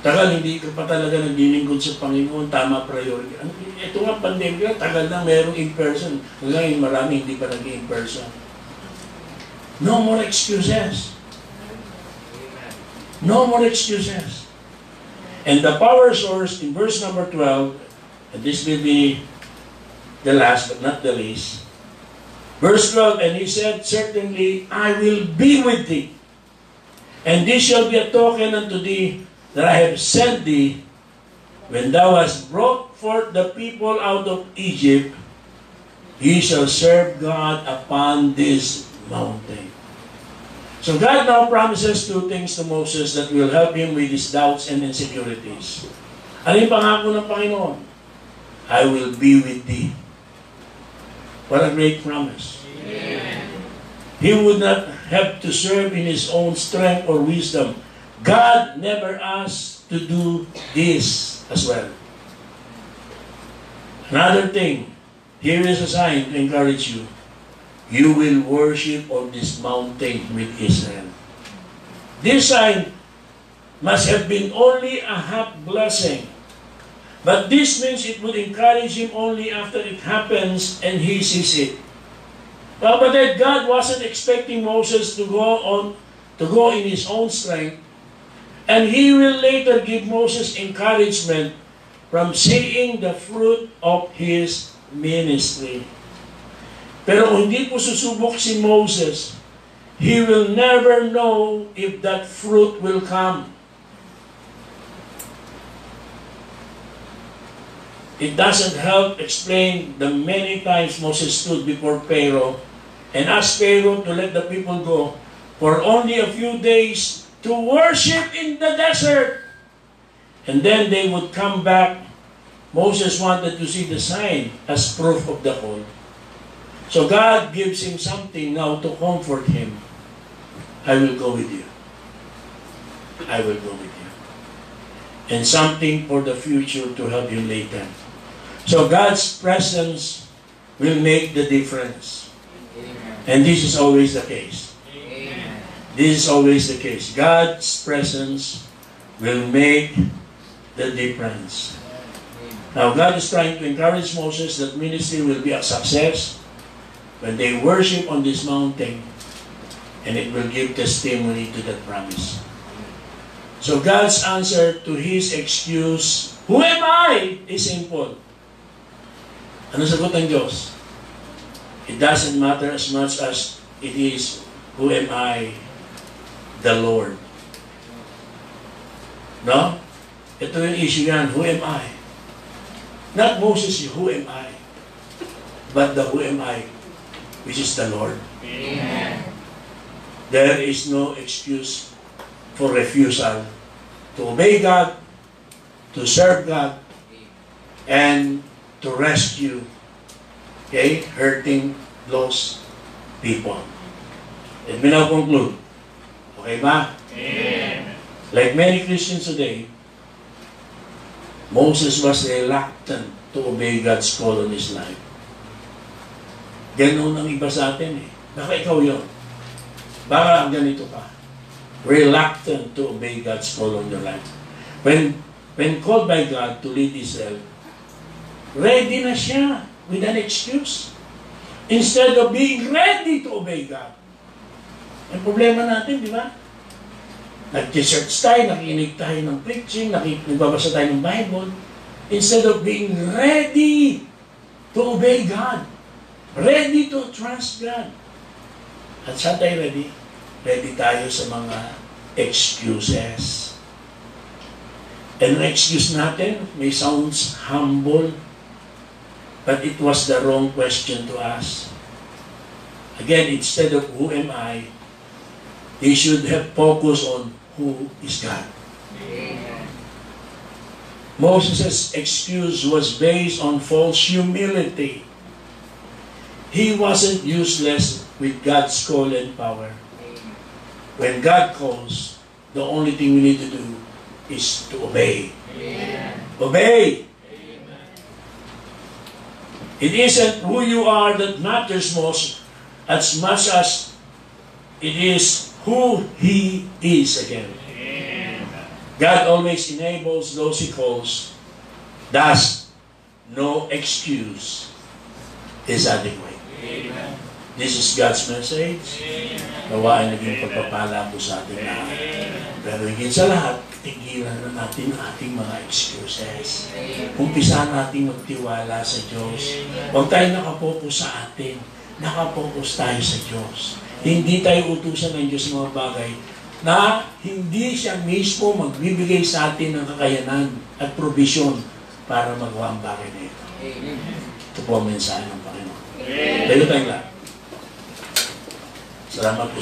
Tagal, hindi ka pa talaga naglilingkod sa Panginoon, tama priority. Ito nga, pandemya, tagal na merong in-person. Ngayon, marami hindi pa nag-in-person. No more excuses. No more excuses. And the power source in verse number 12, and this will be the last but not the least. Verse 12, and he said, certainly I will be with thee, and this shall be a token unto thee that I have sent thee, when thou hast brought forth the people out of Egypt, ye shall serve God upon this mountain. So God now promises 2 things to Moses that will help him with his doubts and insecurities. Ano yung pangako ng Panginoon? I will be with thee. What a great promise. Amen. He would not have to serve in his own strength or wisdom. God never asked to do this as well. Another thing, here is a sign to encourage you. You will worship on this mountain with Israel. This sign must have been only a half blessing. But this means it would encourage him only after it happens and he sees it. Kapatid, God wasn't expecting Moses to go in his own strength, and He will later give Moses encouragement from seeing the fruit of his ministry. Pero kung hindi po susubok si Moses, he will never know if that fruit will come. It doesn't help explain the many times Moses stood before Pharaoh and asked Pharaoh to let the people go for only a few days to worship in the desert. And then they would come back. Moses wanted to see the sign as proof of the call. So God gives him something now to comfort him. I will go with you. I will go with you. And something for the future to help you later. So God's presence will make the difference. And this is always the case. This is always the case. God's presence will make the difference. Now, God is trying to encourage Moses that ministry will be a success when they worship on this mountain, and it will give testimony to that promise. So God's answer to his excuse, "Who am I?" is simple. Ano sagot ng Diyos? It doesn't matter as much as it is, "Who am I?" The Lord. No? Ito yung issue yan. Who am I? Not Moses, who am I? But the who am I, which is the Lord. Amen. There is no excuse for refusal to obey God, to serve God, and to rescue hurting, lost people. Let me now conclude. Okay ba? Amen. Like many Christians today, Moses was reluctant to obey God's call on his life. Ganun ang iba sa atin eh. Baka ikaw yun. Baka ganito ka. Reluctant to obey God's call on your life. When called by God to lead Israel, ready na siya with an excuse. Instead of being ready to obey God. Ang problema natin, di ba? Nag-research tayo, nakikinig tayo ng preaching, nagbabasa tayo ng Bible, instead of being ready to obey God, ready to trust God. At saan tayo ready? Ready tayo sa mga excuses. And ang excuse natin may sounds humble, but it was the wrong question to ask. Again, instead of who am I, he should have focused on who is God. Amen. Moses' excuse was based on false humility. He wasn't useless with God's call and power. When God calls, the only thing we need to do is to obey. Amen. Obey! Amen. It isn't who you are that matters most as much as it is who He is again. Amen. God always enables those He calls. Thus, no excuse is adequate. Amen. This is God's message. Nawa ay naging pagpapala po sa ating lahat. Pero higit sa lahat, tigilan na natin ang ating mga excuses. Umpisa natin magtiwala sa Diyos. Huwag tayo nakapokus sa atin. Nakapokus tayo sa Diyos. Hindi tayo utusan ng Diyos ng mga bagay na hindi siya mismo magbibigay sa atin ng kakayanan at provision para magawa ang bagay na ito. Ito po ang mensahe ng Panginoon. Tayo tayong lahat. Salamat po.